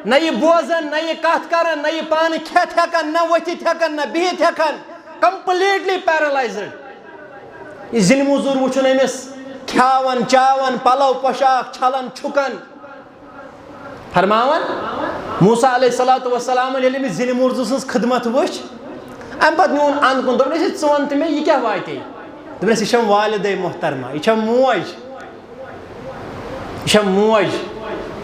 نہ یہ بوزن نہ یہ کت کران نہ یہ پان کھیت ہیکان نہ ورتھت ہیکان نہ بہت ہیکان کمپلیٹلی پیرالائزڈ یہ زن موزور وچھن امس کھیاون چاون پلو پوشاک چھلان چھکان فرماون موسیٰ علیہ السلام ییٚلہِ أمِس زِنہِ موزوٗر سٕنٛز خدمت وٕچھ امہ پتہ نیون اند کن دوپنس ژٕ ون تہٕ مےٚ یہِ کیٛاہ واتے دوپنس یہِ چھم والدے محترمہ یہِ چھم موج یہِ چھم موج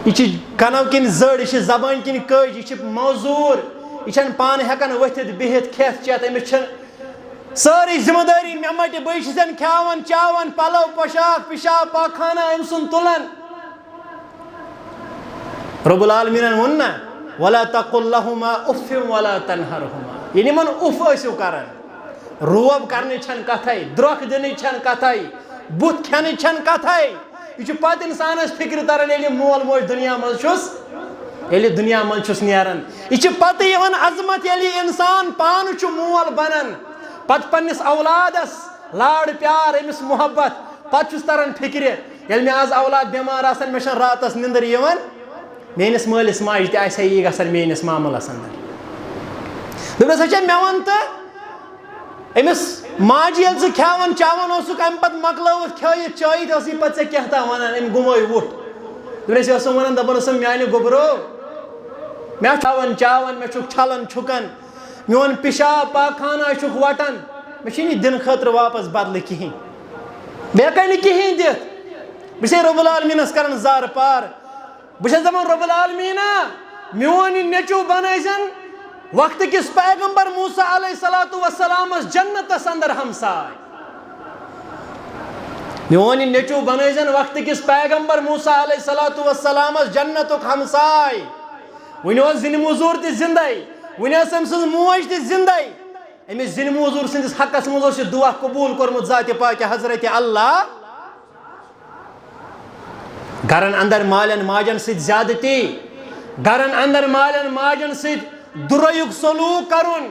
یہِ چھِ کنو کِنۍ زٔڑ یہِ چھِ زبٲنۍ کِنۍ کٔج یہِ چھِ موزوٗر یہِ چھنہٕ پانہٕ ہٮ۪کان ؤتھِتھ بِہِتھ کھٮ۪تھ چٮ۪تھ أمِس چھِ سٲرٕے ذمہٕ دٲری مےٚ مٹہِ بٕے چھسن کھٮ۪وان چاوان پلو پوشاک پِشاب پاخانہ أمۍ سُنٛد تُلان رب العالمین وون نا ولا تقل لهما اف ولا تنهرهما یعنی من اف ٲسِو کران روب کرنٕچ چھنہٕ کتھے درٛوکھ دِنٕچ چھنہٕ کتھے بُتھ کھٮ۪نٕچ چھنہٕ کتھے یہ چھُ پتہٕ انسانس فکر تران ییٚلہِ مول موج دنیا منٛز چھُس ییٚلہِ دنیا منٛز چھُس نیران یہ چھُ پتہٕ یِوان عظمت ییٚلہِ انسان پانہٕ چھُ مول بنان پتہٕ پننس اولادس لاڈ پیار أمِس محبت پتہٕ چھُس تران فکرِ ییٚلہِ مےٚ آز اولاد بٮ۪مار آسان مےٚ چھنہٕ راتس نِندٕر یِوان میٲنِس مٲلِس ماجہِ تہِ آسہِ ہا یی گژھان میٲنِس معاملس اندر دوٚپنس اچھا مےٚ ون تہٕ أمِس ماجہِ ییٚلہِ ژٕ کھٮ۪وان چاوان اوسُکھ امہِ پتہٕ مۄکلٲوِتھ کھٲیِتھ چٲیِتھ ٲسٕے پتہٕ ژےٚ کیٛاہ تام ونان أمۍ گُمٲے وُٹھ دوٚپنس یہِ ٲسٕم ونان دپان ٲسٕم میانہِ گوٚبرو مےٚ کھٮ۪وان چاوان مےٚ چھُکھ چھلان چھُکان میون پِشاب پاخانہ چھُکھ وٹان مےٚ چھُنہٕ یہِ دِنہٕ خٲطرٕ واپس بدلہٕ کِہینۍ بہٕ ہٮ۪کے نہٕ کِہینۍ دِتھ بہٕ چھسے رۄب العالمیٖنس کران زارٕ پار بہٕ چھس دپان رۄب العالمیٖنا میون یہِ نیٚچوٗ بنٲیزن وقت کس پیغمبر موسیٰ علیہ السلام جنتس اندر ہمسائے میون یہ نیچو بنٲیزن وقت کس پیغمبر موسیٰ علیہ السلام جنتک ہمسائے ون اوس زِنہِ موزوٗر تہِ زندے ون ٲس أمۍ سٕنٛز موج تہِ زندے أمِس زِنہِ موزوٗر سٕنٛدِس حقس منٛز اوس یہِ دُعا قبوٗل کوٚرمُت ذاتِ پاکہِ حضرت اللہ گرن اندر مالین ماجن سۭتۍ زیادتی گرن اندر مالین ماجن سۭتۍ درٲیُک سلوٗک کرُن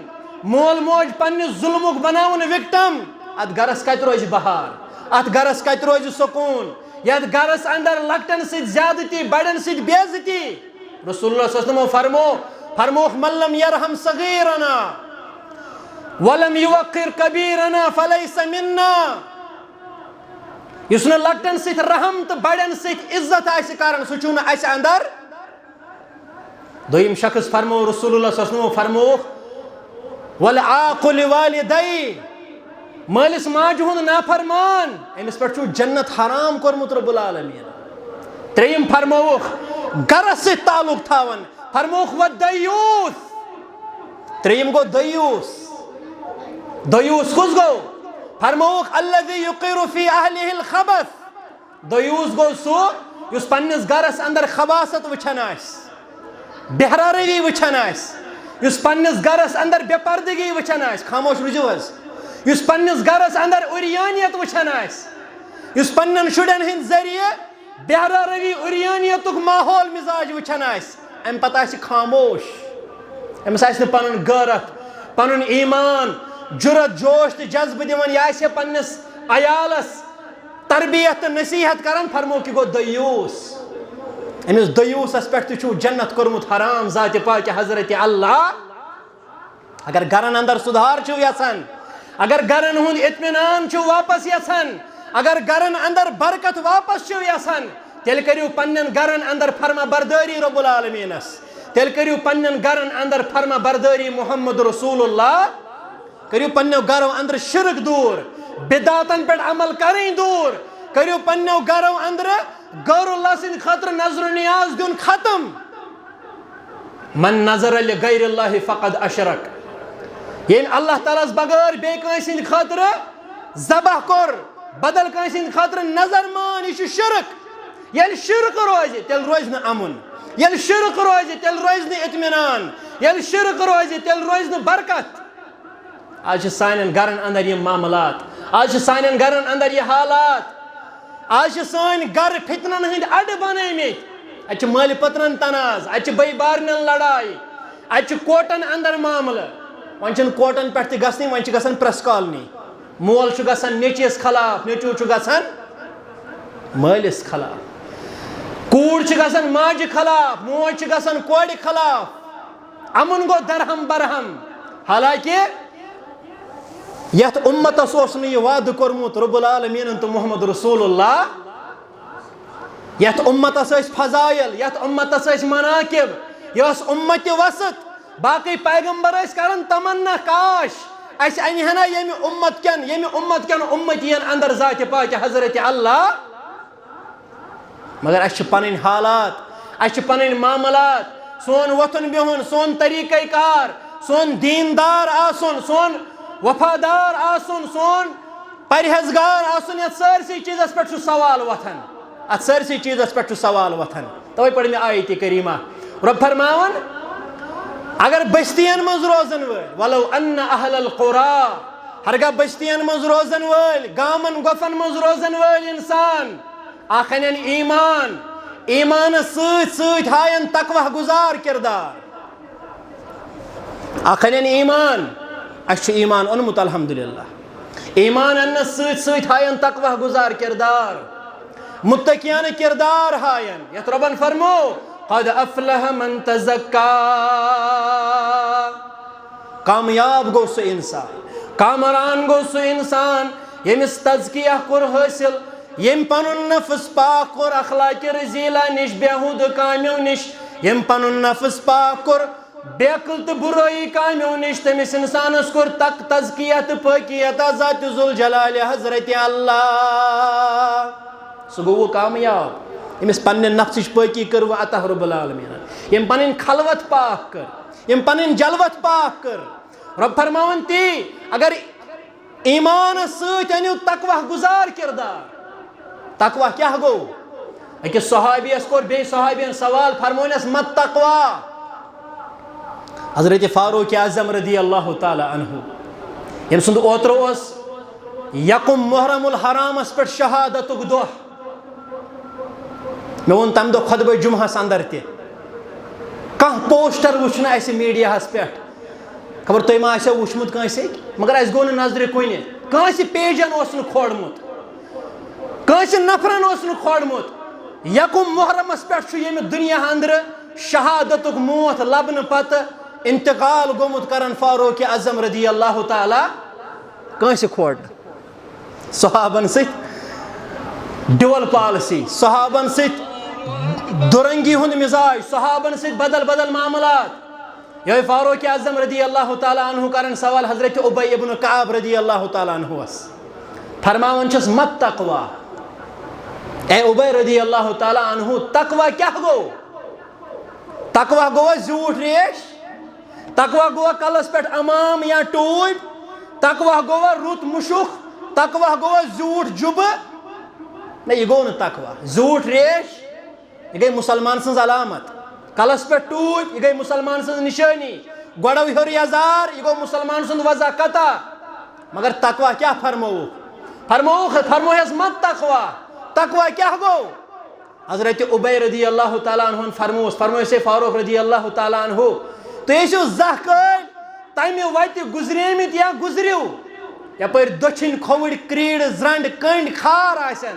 مول موج پننِس ظُلمُک بناوُن وِکٹم اتھ گرس کتہِ روزِ بہار اتھ گرس کتہِ روزِ سکوٗن یتھ گرس اندر لۄکٹٮ۪ن سۭتۍ زیادتی بڑٮ۪ن سۭتۍ بے عزتی رسول اللہ صلی اللہ علیہ وسلم فرمووُکھ من لم یرحم صغیرنا ولم یوقر کبیرنا فلیس منا یُس نہٕ لۄکٹٮ۪ن سۭتۍ رحم تہٕ بڑٮ۪ن سۭتۍ عزت آسہِ کران سُہ چھُنہٕ اسہِ اندر دوٚیِم شخص فرمو رسول اللہ صلی اللہ علیہ وسلم فرمووُکھ والعاق لوالدی مٲلِس ماجہِ ہُنٛد نافرمان أمِس پٮ۪ٹھ چھُ جنت حرام کوٚرمُت رۄب العالمیٖن ترٛیٚیِم فرمووُکھ گرس سۭتۍ تعلق تھاوان فرمووُکھ ودیوٗس ترٛیٚیِم گوٚو دٔیوٗس دٔیوٗس کُس گوٚو فرمووُکھ الذی یُقِرُ فی اہلِہ الخبث دٔیوٗس گوٚو سُہ یُس پننِس گرس اندر خباثت وٕچھان آسہِ بہرا روی وٕچھان آسہِ یُس پننِس گرس اندر بے پردگی وٕچھان آسہِ خاموش روٗزِو حظ یُس پننِس گرس اندر عُریانیت وٕچھان آسہِ یُس پننٮ۪ن شُرٮ۪ن ہٕنٛدۍ ذٔریعہٕ بہرا روی عُریانیتُک ماحول مزاج وٕچھان آسہِ امہِ پتہٕ آسہِ خاموش أمِس آسہِ نہٕ پنُن غٲرت پنُن ایٖمان جُرت جوش تہٕ جذبہٕ دِوان یہِ آسہِ ہے پننِس عیالس تربیت تہٕ نصیحت کران فرمووُکھ یہِ گوٚو دٔیوٗس أمِس دٔیوٗسس پٮ۪ٹھ تہِ چھُو جنت کوٚرمُت حرام ذاتِ پاکہِ حضرت اللہ اگر گرن اندر سدھار چھو یژھان، اگر گرن ہند اطمینان چھو واپس یژھان، اگر گرن اندر برکت واپس چھو یژھان، تیل کریو پنن گرن اندر فرما برداری رب العالمینس، تیل کریو پنن گرن اندر فرما برداری محمد رسول اللہ، کریو پننو گرو اندر شرک دور، بدعاتن پر عمل کریں دور، کریو پننو گرو اندر غیر اللہ سند خاطر نظر و نیاز دیون ختم. من نظر لغیر اللہ فقد اشرک، یم اللہ تعالیٰ بغیر بے کان سند خاطر ذبح کور، بدل کان سند خاطر نظر مان، یہ شرک. یل شرک روزِ تیل روز نہ امن، یل شرک روزِ تیل روز نہ اطمینان، یل شرک روزِ تیل روز نہ برکت. آج سانن گرن اندر یہ معاملات، آج سانن گرن اندر یہ حالات، آج سان گر فتنن ہند اڈ بنیمت، اچھ مال پترن تناز، اچھ بے بارنن لڑائی، اچھ کوٹن اندر معاملہ. ون چھن کوٹن پہ گھنی، ون گھن پریس کالنی، مول گھن نیچیس خلاف، نیچو گھن مالس خلاف، کوڑ گھن ماجہ خلاف، موج گھن کورِ خلاف. امن گو درہم برہم. حالانکہ یت امتس اوس نہٕ یہ وعدٕ کوٚرمُت رب العالمین تو محمد رسول اللہ، یت امتس ٲسۍ فضائل، یت امتس ٲسۍ مناقب، یہ ٲس امتِ وسط. باقی پیغمبر ٲسۍ کران تمنا کاش اس انہنا ییٚمہِ امت کٮ۪ن امتین اندر ذاتِ پاک حضرت اللہ. مگر اس پنٕنۍ حالات، اس پنٕنۍ معاملات، سون وتھُن بِہُن، سون طریقہ کار، سون دیندار آسُن، سون وفادار آسن، سون پرہیزگار آسن، یت سارسی چیزس پہ سوال وتھان، ات سارسی چیزس پہ سوال وتھان. توے پڑھ میں آیت کریمہ، رب فرماون اگر بستین مز روزن ول، ولو ان اہل القرى، ہرگاہ بستین مز روزن ول، گامن گوفن مز روزن ول انسان آخنین ایمان، ایمان سۭتۍ سۭتۍ ہاین تقوہ گزار کردار، آخنین ایمان، اچھ ایمان اونمت الحمدللہ، ایمان انس سۭتۍ سۭتۍ ہاین تقوہ گزار کردار، متقیان کردار ہاین. یت ربن فرمو قد افلح من تزکا، کامیاب گو سو انسان، کامران گو سو انسان یمس تزکیہ کور حاصل، یم پنن نفس پاک کور اخلاق رزیلہ نش، بےحود کامیو نش، یم پنن نفس پاک کور بیقل تو برائی کامیو نش، تمس انسانس کور تزکیت پاکیت ذات ذوالجلال حضرت اللہ. سہ گو کامیاب یمس پنن نفسچ پاکی کر و عطا رب العالمین، یم پنن خلوت پاک کر، یم پنن جلوت پاک کر. رب فرماون تی اگر ایمان سۭتۍ انیو تقوہ گزار کردار. تقوہ کیا گو؟ اکس صحابیس کور بے صحابین سوال، فرمونس مت تقوہ. حضرت فاروق اعظم رضی اللہ تعالی عنہ یم سند اوترو اس یکم محرم الحرامس پہ شہادت دہ، میں ون تم دہ خطبہ جمعہس اندر تہ کان پوسٹر وچھنا اس میڈیا ہس پہ، خبر تھی ما آسو وچھمت کانسے، مگر اس گو نظر کن، کانسہ پیجن اس کھوڑمت، کانسہ نفرن اس کھوڑمت. یکم محرمس پہ یم دنیا اندر شہادت موت لبن پتہ انتقال گومت کرن فاروق اعظم رضی اللہ تعالی کانسہ کھوڑ. صحابن ست ڈول پالسی، صحابن ست درنگی ہند مزاج، صحابن ست بدل بدل معاملات. یہ فاروق اعظم رضی اللہ تعالی عنہ کرن سوال حضرت ابی ابن کعب رضی اللہ تعالی عنہ اس، فرماون چھس مت تقوی. اے ابی رضی اللہ تعالی عنہ تقوی کیا گو؟ تقوی گو زیوٹ ریش، تقوی گو کلس پہ امام یا ٹوٹ، تقوی گو رت مشک، تقوی گو زیوٹ جب. نہ یہ گو نا تقوی، زیوٹ ریش یہ گئی مسلمان سن علامت، کلس پہ ٹوٹ یہ گئی مسلمان سن نشانی، گوڑو ہر یزار یہ گو مسلمان سن وضع قطع. مگر تقوی کیا فرموہس مت تقوی. تقوی کیا گو؟ حضرت ابی رضی اللہ تعالیٰ عنہ فرموس فاروق رضی اللہ تعالیٰ عنہ تیسو زہ کل تمہ وتہ گزریمت یا گزریو، یپر دچھن کھوڑ کریڑ زرنڈ کنڈ کھار آسن،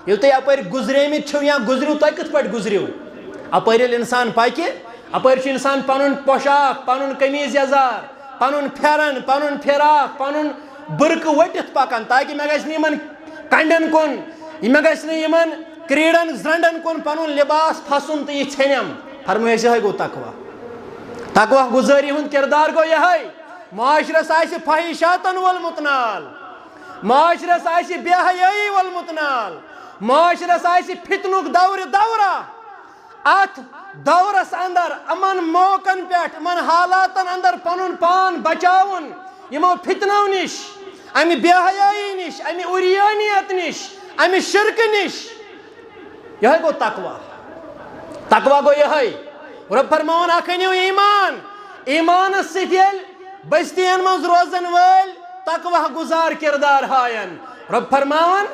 یل تھی اپر گزریمت چھو یا گزریو تھی کت پہ گزریو. اپر یل انسان پاکہ اپر انسان پن پوشاک، پن قمیض یزار، پنن پھیرن پنن فراق پنن برق وٹت پکان تاکہ مے گژھِ نہٕ یمن کنڈن کن مے گژھِ نہٕ یمن کریڑن زرنڈن کن پنن لباس پھسن تو یہ ژھنم فرمٲیس یہ گو تقوی تقوی گزاری ہند کردار گو یہ معاشرس آسہِ فحشاتن والمتنال معاشرس آسہِ بے حیائی والمتنال معاشرس آسہِ فتنک دورہ ات دورس اندر امن موقعن پہ امن حالاتن اندر پنن پان بچاون یمو فتنو نش امہ بے حیائی نش امہ اریانیت نش امہ شرک نش یہ گو تقوی تقوی گو یہ رب فرماون اکھنیو ایمان ایمان سیل بستین مز روزن ول تقوی گزار کردار ہائن رب فرماون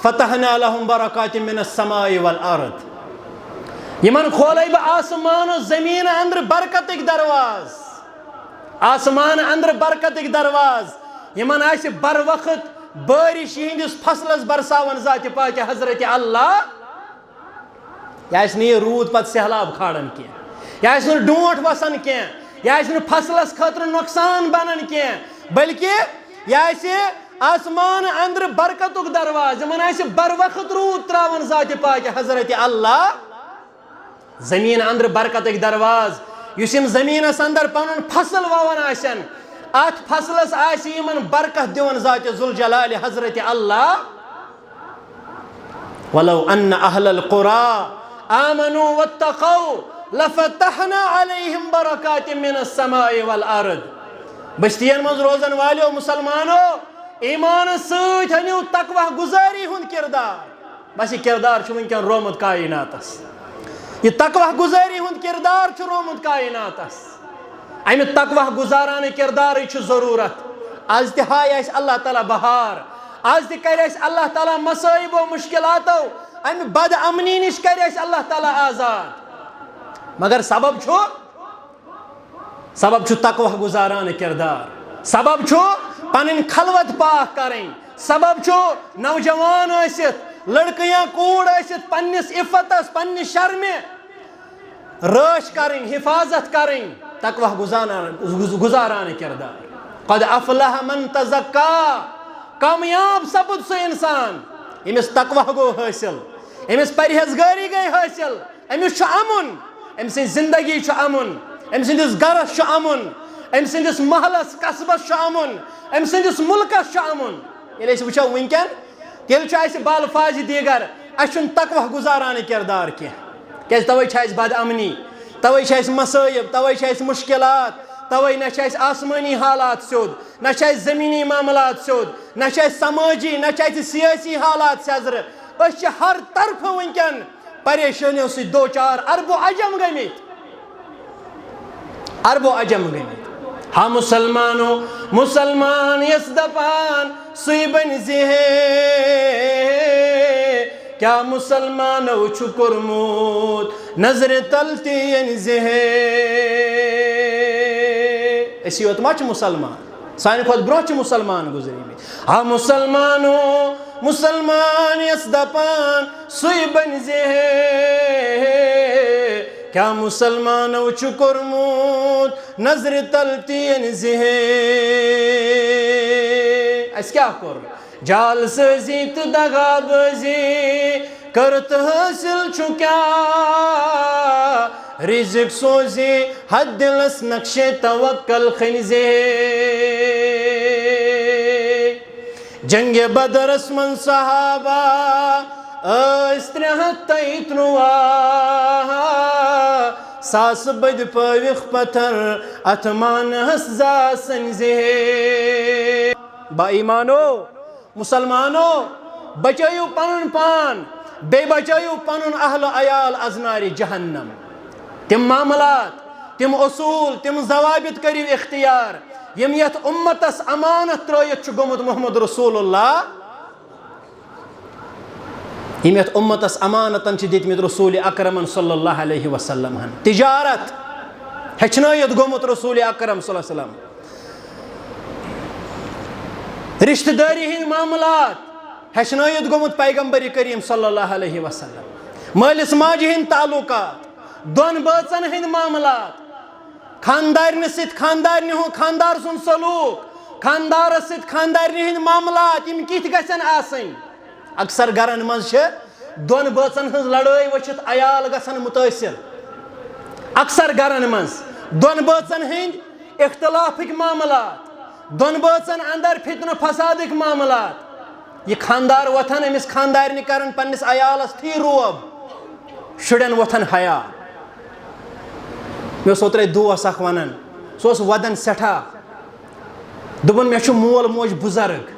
فتحنا لهم برکات من السماء والارض یمن کھولے بہ آسمان و زمین اندر برکتک درواز آسمان اندر برکتک درواز یمن آسہ بر وقت بارش ہندس فصلس برساون ذات پاک حضرت اللہ یہ رود پتہ سہلاب کھاڑن کی یہ ڈونٹ وسان کی یہ فصلس خاطر نقصان بنان کی بلکہ یہ آسمان اندر برکتک درواز یمن بر وقت رود تراون ذات پاک حضرت اللہ زمین اندر برکتک دروازٕ یُس یِم زمینس اندر پنن فصل ووان آسن ات فصلس آسہِ یمن برکت دِوان ذات ذوالجلال حضرت اللہ ولو ان اہل القرى آمنوا واتقوا لفتحنا عليهم برکات من السماء والارض بستین مز روزن والیو مسلمانو ایمان سۭتۍ ہنیو تقوی گزاری ہند کردار بس یہ کردار چھ ونکن رومت کائناتس یہ تقوی گزاری ہند کردار چھ رومت کائناتس امہ تقوی گزاران کردار چھ ضرورت آز تہ ہائے اس اللہ تعالی بہار آز تہ کر اس اللہ تعالی مصائب و مشکلاتو امہ بد امنی نش کر اس اللہ تعالی آزاد مگر سبب چھ تقوی گزاران کردار سبب چھ پنن خلوت پاک کریں سبب چھ نوجوان ٲسِتھ لڑکہ یا کوڑ ٲسِتھ پننس عفتس پننس شرمہ رٲچھ کریں حفاظت کریں تقوی گزاران کردار قد افلح من تزکا کامیاب سپد سہ انسان یمس تقوی گو حاصل امس پرہیزگاری گئی حاصل امس امن ام سن زندگی امن ام سندس گرس امن ام سندس محلس قصبس امن ام سندس ملکس امن یل وچو ونکن تیل بالفاظ دیگر اس تقوی گزاران کردار کی توے بد امنی توے مصائب توے مشکلات توے نہ آسمانی حالات سیود نہ زمینی معاملات سیود نہ سماجی نہ سیاسی حالات سیزر اس ہر طرف ونکن پریشانیوں سے دو چار عرب و عجم گمت ہاں مسلمانوں مسلمان یس دپان سی بن زہ کیا مسلمانو چھ کورمت نظر تل تین زہ اسی یوت ما چھ مسلمان سانہ کھت برونٛہہ چھ مسلمان گزریمت ہاں مسلمانوں مسلمان یس دپان سی بن زہ کیا مسلمانو چھ کورمت نظر تل تین زہ اس کیا کور جال سازی تو دغا بازی کرت حاصل چھو کیا رزق سوزی حد دلس نقش توکل خنزے جنگ بدر اسمن صحابہ استرہت تیتنوا ساس بد پویخ پتھر اتمان حسزا سنزے با ایمانو مسلمانو بچائیو پنن پان بے بچائیو پنن اہل عیال از نار جہنم تم معاملات تم اصول تم ضوابط کریو اختیار یم یت امتس امانت ترائیت چھ گومت محمد رسول اللہ یم یت امتس امانتن چھ دیتمت رسول اکرم صلی اللہ علیہ وسلم تجارت ہچنائیت گومت رسول اکرم صلی اللہ علیہ وسلم رشتہ داری ہند معاملات ہچنائیت گومت پیغمبر کریم صلی اللہ علیہ وسلم مالس ماجہ ہند تعلقات دون بٲژن ہند معاملات خاندارنہ ست خاندار سن سلوک خاندارس ست خاندارنہ ہند معاملات یم کت گژھن آسن اکثر گرن مز دون بٲژن ہنز لڑٲے وچھت عیال گژھن متٲثر اکثر گرن مز دون بٲژن ہند اختلافک معاملات دون بٲژن اندر فتنہ فسادک معاملات یہ خاندار وتھن امس خاندارنہ کرن پننس عیالس تھی روب شرین وتھن حیا مے اوترے دوس اخ ونان سہ ودن سٹھا دپن مے مول موج بزرگ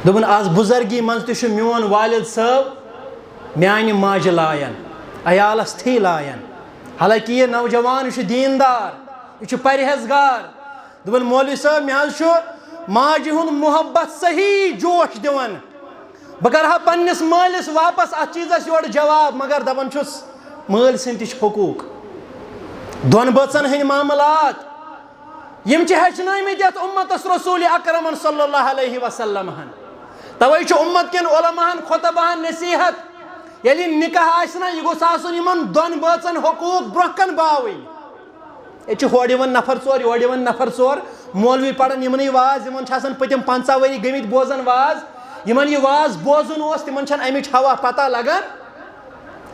دپن آز بزرگی من تہ میون والد صٲب میانہ ماجہ لایان عیالس تھی لایان حالانکہ یہ نوجوان یہ دیندار یہ پرہیزگار دپن مولوی صٲب مے حظ ماجہ ہند محبت صحیح جوش دِوان بہ کرہا پننس مالس واپس ات چیزس یور جواب مگر دپان چھس مٲلۍ سٕنٛدۍ تہِ چھِ حقوٗق دون بٲژن ہٕنٛدۍ معاملات یم چھِ ہیٚچھنٲومٕتۍ یتھ اُمتس رسول اکرمن صلی اللہ علیہ وسلم ہن توے چھُ اُمت کٮ۪ن علماہن خطباہن نصیحت ییٚلہِ نکاح آسہِ نا یہِ گوٚژھ آسُن یِمن دون بٲژن حقوٗق برونٛہہ کن باوٕنۍ ییٚتہِ چھِ ہورٕ یِوان نفر ژور یورٕ یِوان نفر ژور مولوی پران یِمنٕے واز یِمن چھِ آسان پٔتِم 50 ؤری گٔمٕتۍ بوزان واز یِمن یہِ واز بوزُن اوس تِمن چھنہٕ امِچ ہوا پتہ لگان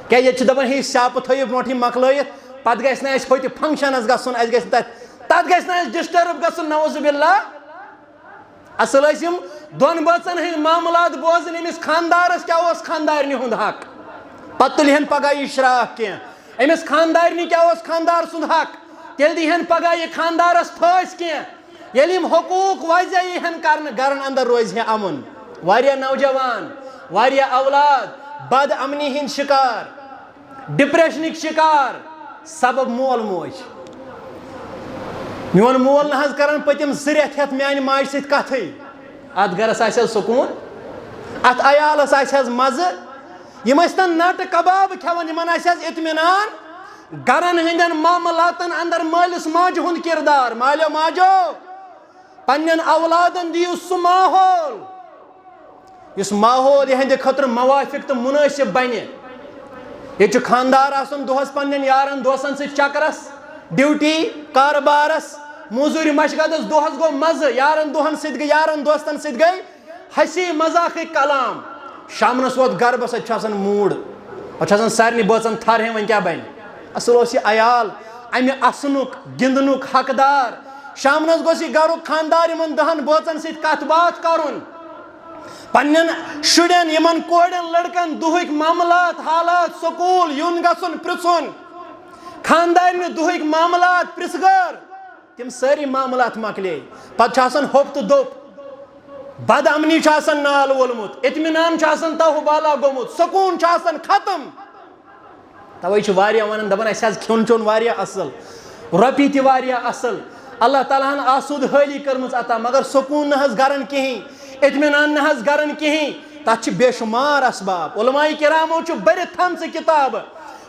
کیا یہ دپان ہے سیاپہ تھو برونٹھ مکلٲیِتھ پتہٕ گژھِ نہٕ اَسہِ ہوٚتہِ فنکشنس گژھُن اَسہِ گژھِ تتھ گژھِ نہٕ اَسہِ ڈسٹرب گژھُن نعوذ باللہ اصل ٲسۍ یِم دون بٲژن ہٕنٛدۍ معاملات بوزٕنۍ أمِس خاندارس کیاہ اوس خاندارنہِ ہُنٛد حق پتہٕ تُلہن پگاہ یہِ شراکھ کینٛہہ أمِس خاندارنہِ کیاہ اوس خاندار سُنٛد حق تیٚلہِ دِہن پگاہ یہِ خاندارس پھٲسۍ کینٛہہ ییٚلہِ یِم حقوٗق واضح ییٖہن کرنہٕ گرن اندر روزِ ہے امُن واریاہ نوجوان واریاہ اولاد بد امنی ہند شکار ڈپریشنک شکار سبب مول موج میون مول نہ کران پتم 2 رٮ۪تھ ہٮ۪تھ میانہِ ماجہِ سۭتۍ کتھٕے اتھ گرس آسہِ حظ سکوٗن اتھ عیالس آسہِ حظ مزٕ یِم ٲسۍتن نٹہٕ کباب کھٮ۪وان یِمن آسہِ حظ اطمینان گرن ہٕنٛدٮ۪ن معاملاتن اندر مٲلِس ماجہِ ہُنٛد کردار مالیو ماجو پننٮ۪ن اولادن دِیِو سُہ ماحول یُس ماحول یِہنٛدِ خٲطرٕ موافق تہٕ مُنٲسِب بنہِ ییٚتہِ چھُ خاندار آسان دۄہس پننٮ۪ن یارن دوستن سۭتۍ چکرس ڈیوٹی کاربارس موٚزوٗرِ مشغتس دۄہس گوٚو مزٕ یارن دۄہن سۭتۍ گٔے یارن دوستن سۭتۍ گٔے ہسی مذاقٕکۍ کلام شامنس ووت گرٕ بس اتہِ چھُ آسان موٗڈ پتہٕ چھُ آسان سارنٕے بٲژن تھر ہے وۄنۍ کیاہ بنہِ اصل اوس یہِ عیال امہِ اسنُک گِنٛدنُک حقدار شامنس گوٚژھ یہِ گرُک خاندار یِمن 10 بٲژن سۭتۍ کتھ باتھ کرُن پننٮ۪ن شُرٮ۪ن یِمن کورٮ۪ن لڑکن دُہٕکۍ معاملات حالات سکوٗل یُن گژھُن پرژھُن خاندارنہِ دُہٕکۍ معاملات پرژھگٲر تِم سٲری معاملات مۄکلے پتہٕ چھُ آسان ہوٚپ تہٕ دوٚپ بد امنی چھُ آسان نال وولمُت اطمینان چھُ آسان تہو بالا گوٚمُت سکوٗن چھُ آسان ختم توے چھِ واریاہ ونان دپان اَسہِ حظ کھیوٚن چیوٚن واریاہ اصل رۄپیہِ تہِ واریاہ اصل اللہ تعالیٰ ہن آسوٗد حٲلی کٔرمٕژ عطا مگر سکوٗن نہ حظ گرن کِہینۍ اطمینان نہ حظ گرن کِہینۍ تتھ چھِ بے شُمار اسباب علماء کرامو چھُ بٔرِتھ تھامژٕ کِتابہٕ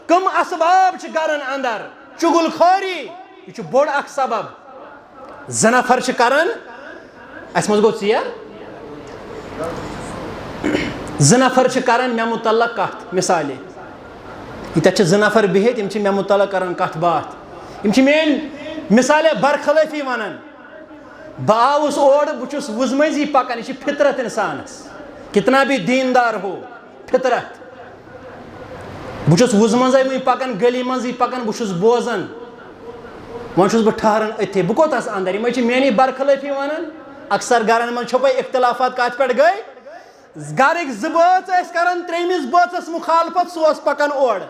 کٕم اسباب چھِ گرن اندر چُگل خوری یہِ چھُ بوٚڑ اکھ سبب 2 نفر چھِ کران اسہِ منٛز گوٚو ژیر 2 نفر چھِ کران مےٚ مُتعلق کتھ مثالے ییٚتٮ۪تھ چھِ 2 نفر بِہِتھ یِم چھِ مےٚ مُتعلق کران کتھ باتھ یِم چھِ میٲنۍ مثالے برخلٲفی ونان بہٕ آوُس اورٕ بہٕ چھُس وُزٕ مٔنٛزی پکان یہِ چھِ فطرت انسانس کتنا بھی دیندار ہو فطرت بہٕ چھُس وُزٕ منٛزے وٕنۍ پکان گلی منٛزٕے پکان بہٕ چھُس بوزان وۄنۍ چھُس بہٕ ٹھہران أتھی بہٕ کوٚتس اندر یِمے چھِ میٲنی برخلٲفی ونان اکثر گرن منٛز چھو پاے اختلافات کتھ پٮ۪ٹھ گٔے گرٕکۍ 2 بٲژ ٲسۍ کران 3مِس بٲژس مُخالفت سُہ اوس پکان اورٕ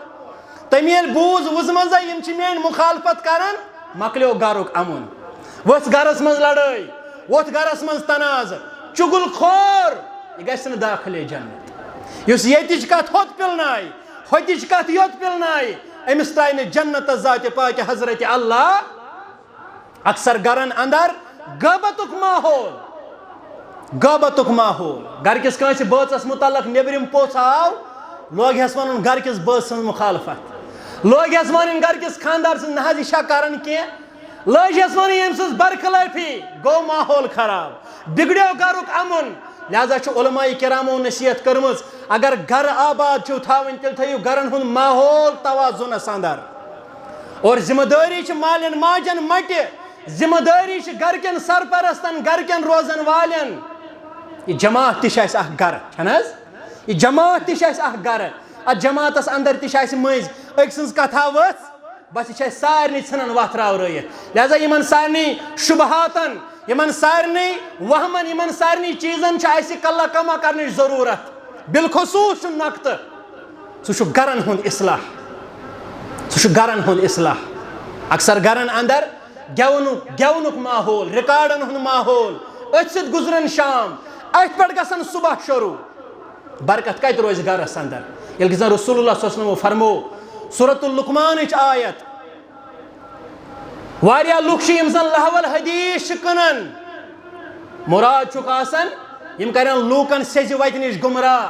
تٔمۍ ییٚلہِ بوٗز وُزٕ منٛزے یِم چھِ میٲنۍ مُخالفت کران مۄکلیو گرُک امُن ؤژھ گرس منٛز لڑٲے ووٚتھ گرس منٛز تنازٕ چُگل خور یہِ گژھِ نہٕ داخلے جنت یُس ییٚتِچ کتھ ہوٚت پِلنایہِ ہوٚتِچ کتھ یوٚت پِلنایہِ أمِس ترٛایہِ نہٕ جنتس ذاتِ پاکہِ حضرتِ اللہ اکثر گرن اندر غٲبتُک ماحول گرکِس کٲنٛسہِ بٲژس مُتعلق نیبرِم پوٚژھ آو لوگہس ونُن گرکِس بٲژ سٕنٛز مُخالفت لوگہس ونٕنۍ گرکِس خاندار سٕنٛز نہ حظ یہِ چھا کران کینٛہہ لٲجہس ونٕنۍ ییٚمہِ سٕنٛز برخلٲفی گوٚو ماحول خراب بگڑیو گرُک امُن لہذا چھُ علماء کرامو نصیحت کٔرمٕژ اگر گرٕ آباد چھِو تھاوٕنۍ تیٚلہِ تھٲیِو گرن ہُنٛد ماحول توازُنس اندر اور ذمہ داری مالین ماجن مٹہ، ذمہ داری گرکن سرپرستن، گرکن روزن والین. یہ جماعت تہ اخ گر یہ جماعت تہ اخ گر. ات جماعتس اندر تہ مز اک سن کتھا ورس بس یہ سارے ژھنان وتھ راورت. لہذا یمن سارے شبہاتن، یمن سارے وہمن، یمن سارے چیزن کلہ کما کرنچ ضرورت. بالخصوص نقطہ سہ گرن ہند اصلاح، سہ گرن ہند اصلاح. اکثر گرن اندر گیونک ماحول، ریکارڈن ہند ماحول، ات ست گزرن شام، ات پہ گژھن صبح شروع. برکت کت روز گرس اندر یل زن رسول اللہ صلی اللہ علیہ وسلم فرمو سورۃ اللقمان آیت. واریاہ لوک یم زن لہول حدیث کنن، مراد آسان یم کرن لوکن سیزِ وتہ نش گمراہ.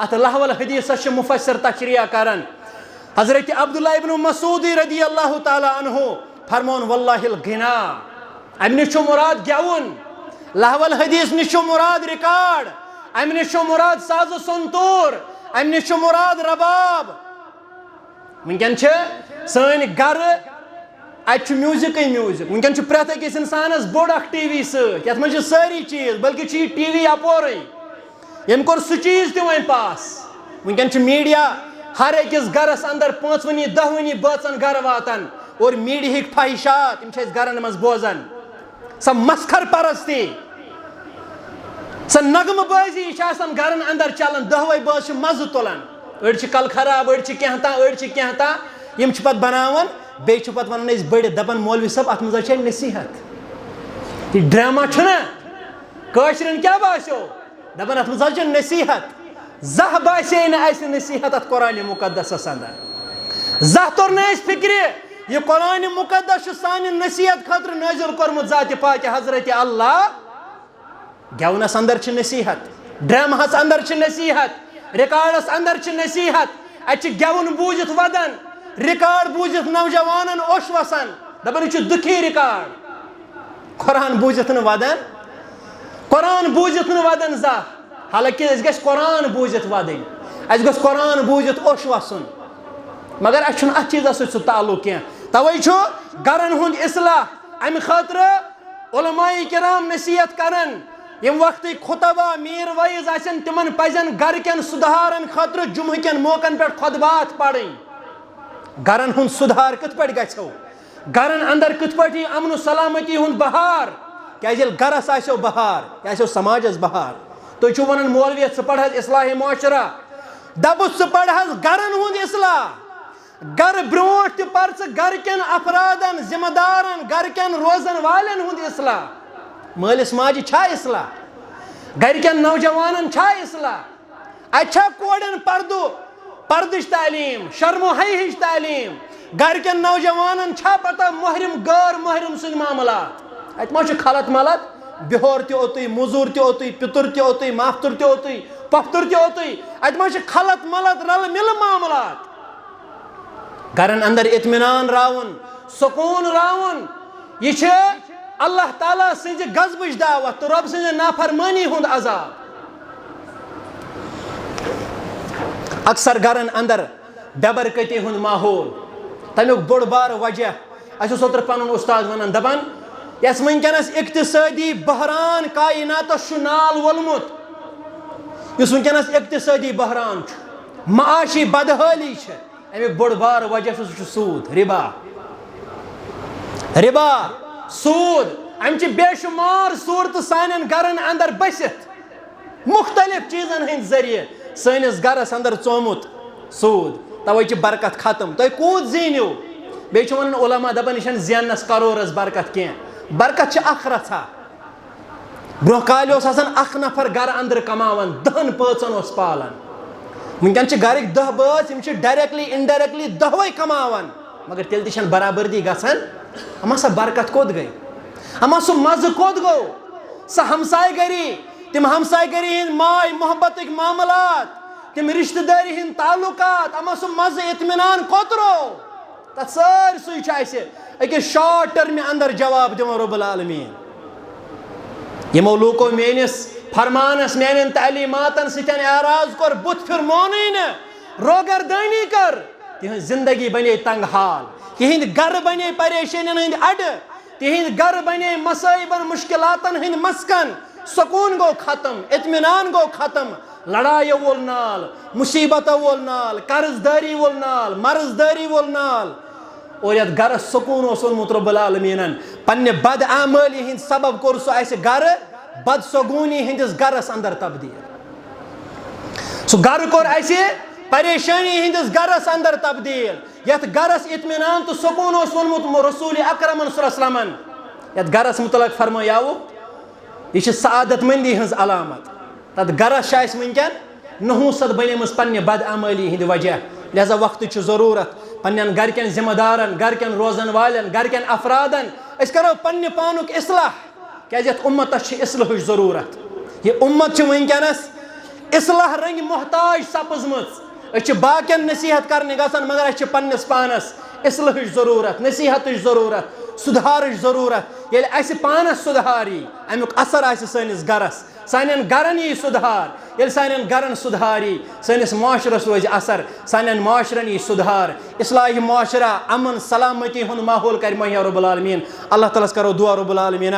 ات لہول حدیثس مفسر تشریح کرن. حضرت عبداللہ ابن مسعود رضی اللہ تعالی عنہ فرمون واللہ الغنا، ام نش مراد گیون. لہول حدیث نش مراد ریکارڈ، ام نش مراد ساز و سنتور، ام نش مراد رباب. ونکن سن گر ات میوزک میوزک. ونکن پریت اکس انسانس بوڑ اخ ٹی وی ست یت من ساری چیز، بلکہ یہ ٹی وی اپورے یم کور سہ چیز تہ ون پاس. ونکن میڈیا ہر اکس گرس اندر 5 10 بٲژن گر واتان اور میڈیا ہک فحشات یم گرن مز بوزان. سہ مسخر پرستی، سہ نغمہ بازی گرن اندر چلان. 10 بٲژ مزہ تلان، أڑ کل خراب، أڑ کینٛہہ تاں، أڑ کینٛہہ تاں. یم پتہ بناوان بیٚیہِ پتہ ونان أسۍ بٔڑِتھ دپان مولوی صٲب اتھ منٛز چھِ نصیحت. یہ ڈرامہ چھُنہ کٲشرٮ۪ن کیٛاہ باسیو دپان اتھ منٛز چھِ نصیحت. زانٛہہ باسے نہٕ اسہِ نصیحت اتھ قرآن مقدسس اندر. زانٛہہ توٚر نہٕ اسہِ فکرِ یہ قرآن مقدس چھُ سانہِ نصیحت خٲطرٕ نٲزِل کوٚرمُت ذاتِ پاکہِ حضرت اللہ. گیونس اندر چھ نصیحت، ڈرامہس اندر چھ نصیحت، ریکارڈس اندر چھ نصیحت. ات گیون بوزت ودان، ریکارڈ بوزت نوجوانن اوش وسان دپان یہ دکھی ریکارڈ. قرآن بوزت ودان، قرآن بوزت ودان زانٛہہ. حالانکہ اس گژھِ قرآن بوزت ودن، اس گژھِ قرآن بوزت اوش وسن، مگر اس چھُنہٕ اتھ چیزس سۭتۍ سُہ تعلق کینٛہہ. توے چھُ گرن ہُنٛد اصلاح امہِ خٲطرٕ علماء کرام نصیحت کران. یم وقت خطبہ میر وعظ آسن تمن پزن گرکن سدھارن خاطر جمعہ کن موقعن پہ خطبات پڑھن. گرن ہند سدھار کت پہ گھو، گرن اندر کت پہ امن و سلامتی ہند بہار. کیازِ گرس آسو بہار یہ آسو سماجس بہار. تُہۍ چھِو ونان مولوی ژٕ پڑھ حظ اصلاح معاشرہ، دپُس ژٕ پڑھ حظ گرن ہند اصلاح. گر برونٹھ تہِ پر ژٕ گرکن افرادن، ذمہ دارن، گرکن روزن والن ہند اصلاح. مالس ماجہ چھا اصلاح، گرکن نوجوانن چھا اصلاح. اچھا کوڑن پردش تعلیم، شرم و حیا ہش تعلیم. گرکن نوجوانن چھا پتہ محرم غیر محرم سند معاملات. ات ما چھ خلط ملط، بہور تہ اوتُے، موٚزوٗر تہ اوتُے، پِتُر تہ اوتُے، مافتُر تہ اوتُے، پۄپھتُر تہ اوتُے. ات ما چھ خلط ملط رل مل معاملات. گرن اندر اطمینان راون، سکون راون. یہ چھ اللہ تعالیٰ سنز غضبٕچ دعوت تو رب سنز نافرمانی ہند عذاب. اکثر گرن اندر بے برکتی ہند ماحول، تمیک بوڑ بار وجہ اس اوتر پن استاد ونان دپان یس ونکس اقتصادی بحران کائناتس نال وولمت. اس ونکس اقتصادی بحران معاشی بدحالی امیک بوڑ بار وجہ سہ سود، ربا. ربا، سود، امچہ بے شمار صورت سانن گرن اندر بسِتھ مختلف چیزن ہند ذریعہ سٲنِس گرس اندر ژومُت سود. توے چھِ برکت ختم. تُہۍ کوٗت زیٖنِو؟ بیٚیہِ چھِ ونان علما دپان یہِ چھنہٕ زیننس کرورس برکت کینٛہہ. برکت چھِ اکھ رژھا. برونٛہہ کالہِ اوس آسان اکھ نفر گرٕ اندر کماوان، 10 بٲژن اوس پالان. ونکٮ۪ن چھِ گرٕکۍ 10 بٲژ، یِم چھِ ڈایریکٹلی انڈایریکٹلی 10 کماوان، مگر تیٚلہِ تہِ چھنہٕ برابردی گژھان. اما سا برکت کوٚت گٔے؟ اما سُہ مزٕ کوٚت گوٚو؟ سۄ ہمساے گری، تم ہمساے گری ہند ماے محبتٕکۍ معاملات، تم رشتہٕ دٲری ہند تعلقات، اما سُہ مزٕ اطمینان کوٚت روو؟ تتھ سٲرسٕے چھُ اسہِ أکِس شارٹ ٹٔرمہِ اندر جواب دِوان رب العالمیٖن. یمو لوٗکو میٲنِس فرمانس، میانٮ۪ن تعلیٖماتن سۭتۍ اعراض کوٚر، بُتھ پھِر مونُے نہٕ، روگردٲنی کٔر، تِہنٛز زندگی بنے تنگ حال. تہند گر بنے پریشانین ہند اڈ تہند گر بنے مصائبن مشکلاتن ہند مسکن سکون گو ختم اطمینان گو ختم لڑائی وول نال مصیبت وول نال قرض داری وول نال مرض داری وول نال اور یت گرس سکون اوسمت رب العالمینن پنہ بد اعمالی ہند سبب کور سہ اسہ گر بد سگونی ہندس گرس اندر تبدیل سہ گر کور اسہ پریشانی ہندس گرس اندر تبدیل یت گرس اطمینان تو سکون اوس وونمت رسول اکرم صلی اللہ علیہ وسلم یت گرس متعلق فرمایاو یہ سعادت مندی ہنز علامت تت گرس ونکن نحوست بنیمس پنہ بد عملی ہند وجہ لہذا وقت ضرورت پنن گرکن ذمہ دارن گرکن روزن والن گرکن افرادن اس کرو پنہ پانک اصلاح کیاز یت امتس اصلاح ضرورت یہ امت ونکس اصلاح رنگ محتاج سپزمت اس باقین نصیحت کرنے گژھان مگر اس پنس پانس اصلاح ضرورت نصیحت ضرورت سدھار ضرورت یل اس پانس سدھاری امیک اثر آس سنس گرس سانین گرن یہ سدھار یل سانین گرن سدھاری سنس معاشرس روز اثر سانین معاشرن یہ سدھار اصلاح معاشرہ امن سلامتی ہند ماحول کر مہیا رب العالمین اللہ تعالیٰ کرو دعا رب العالمین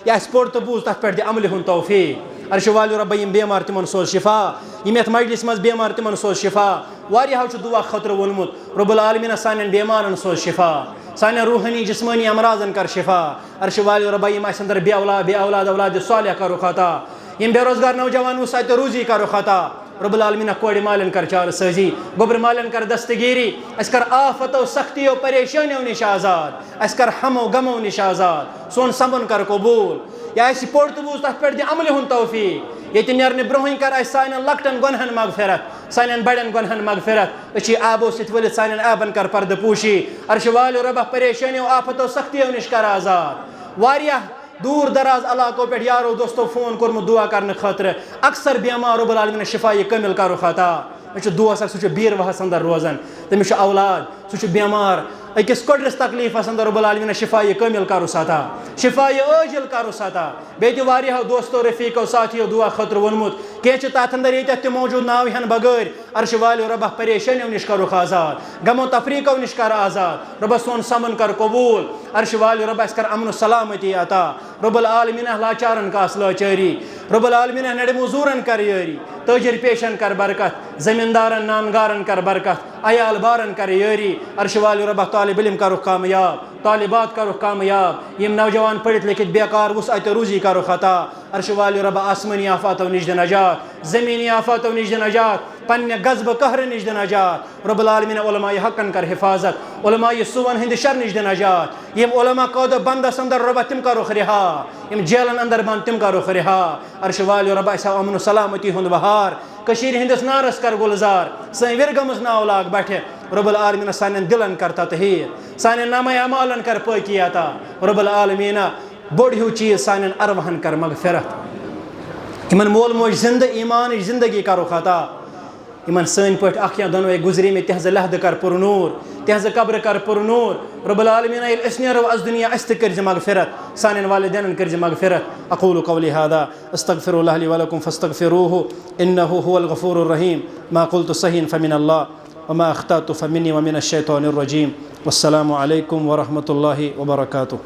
یہ اس پور تو بوز تر پہ دی عمل ہند توفیق عرش والی رب یم بیمار تمن سوز شفا یم یت مجلس مز بیمار تمن سوز شفا واریاہو چھ دعا خطر وونمت رب العالمین سانین بیمارن سوز شفا سانین روحانی جسمانی امراضن کر شفا عرش والی رب یم اس اندر بے اولاد اولاد صالح کرو خطا یم بے روزگار نوجوان اس روزی کرو خطا رب العالمین کوڑ مالن کر چار سازی گوبر مالن کر دستگیری اس کر آفت و سختی و پریشانیوں نش آزاد اس کر ہم و غم و نش آزاد سون سمن کر قبول یا اسی پورت بوز تحت پر دی عمل ہن توفیق یہ نیرن برہن کر اس سانن لکٹن گنہن مغفرت سانن بڑن گنہن مغفرت اچھی آبو ست ولت سانن آبن کر پرد پوشی عرش والی رب پریشانیوں آفت و سختیوں نش کر آزاد واریاہ دور دراز علاقوں پہ یارو دوستو فون کورمت دعا کرنے خاطر اکثر بیمار رب العالمین شفا کامل کرو خطا مجھے دعا سک سہ بیر وہس اندر روزان تمس اولاد سہ بیمار اکس کڑرس تکلیف اندر رب العالمین شفا کامل کرو ستا شفا عاجل کرو ستا بیت واریاہو دوستو رفیقو ساتھیو دعا خاطر ونمت کی تات اندر یہ تہ موجود ناو ہن بغیر عرش والی رب پریشانیوں نش کرو آزاد غم و تفریقو نش کر آزاد رب سون سمن کر قبول عرش والی رب اس کر امن و سلامتی عطا رب العالمین لاچارن کاس لاچاری رب العالمین نڑ مزورن کر یاری تاجر پیشن کر برکت زمیندارن نانگارن کر برکت عیال بارن کر یاری عرش والی رب طالب علم کرو کامیاب طالبات کرو کامیاب یم نوجوان پڑھت لکھت بیکار وسعت روزی کرو خطا عرش والی رب آسمانی آفاتو نش دِ نجات زمینی آفاتو نش دِ نجات پنہ غضب قہر نش دِ نجات رب العالمین علماء حقن کر حفاظت علماء سون ہند شر نش دِ نجات یم علماء قود بندس اندر رب تم کرو رہا یم جیلن اندر بند تم کرو رہا عرش والی رب اس امن و سلامتی ہند بہار کشیر ہندس نارس کر گلزار سن ورگمز ناو لاگ بیٹھے رب العالمین سانن دلن کر تطہیر سانن نامہ اعمالن کر پاکی عطا رب العالمین بوڑ ہیو چیز سانن ارواحن کر مغفرت یمن مول موج زندہ ایمان زندگی کرو خطا یمن سن پٹ اخ یا دونوے گزری میں تہذ لحد کر پر نور تہذ قبر کر پر نور رب العالمین یل اس نیرو از دنیا است کر مغفرت سانن والدین کر مغفرت اقول قولی هذا استغفر الله لي ولكم فاستغفروه انه هو الغفور الرحيم ما قلت صحيح فمن الله وما اخطأت فمني ومن الشيطان الرجيم والسلام عليكم ورحمة الله وبركاته.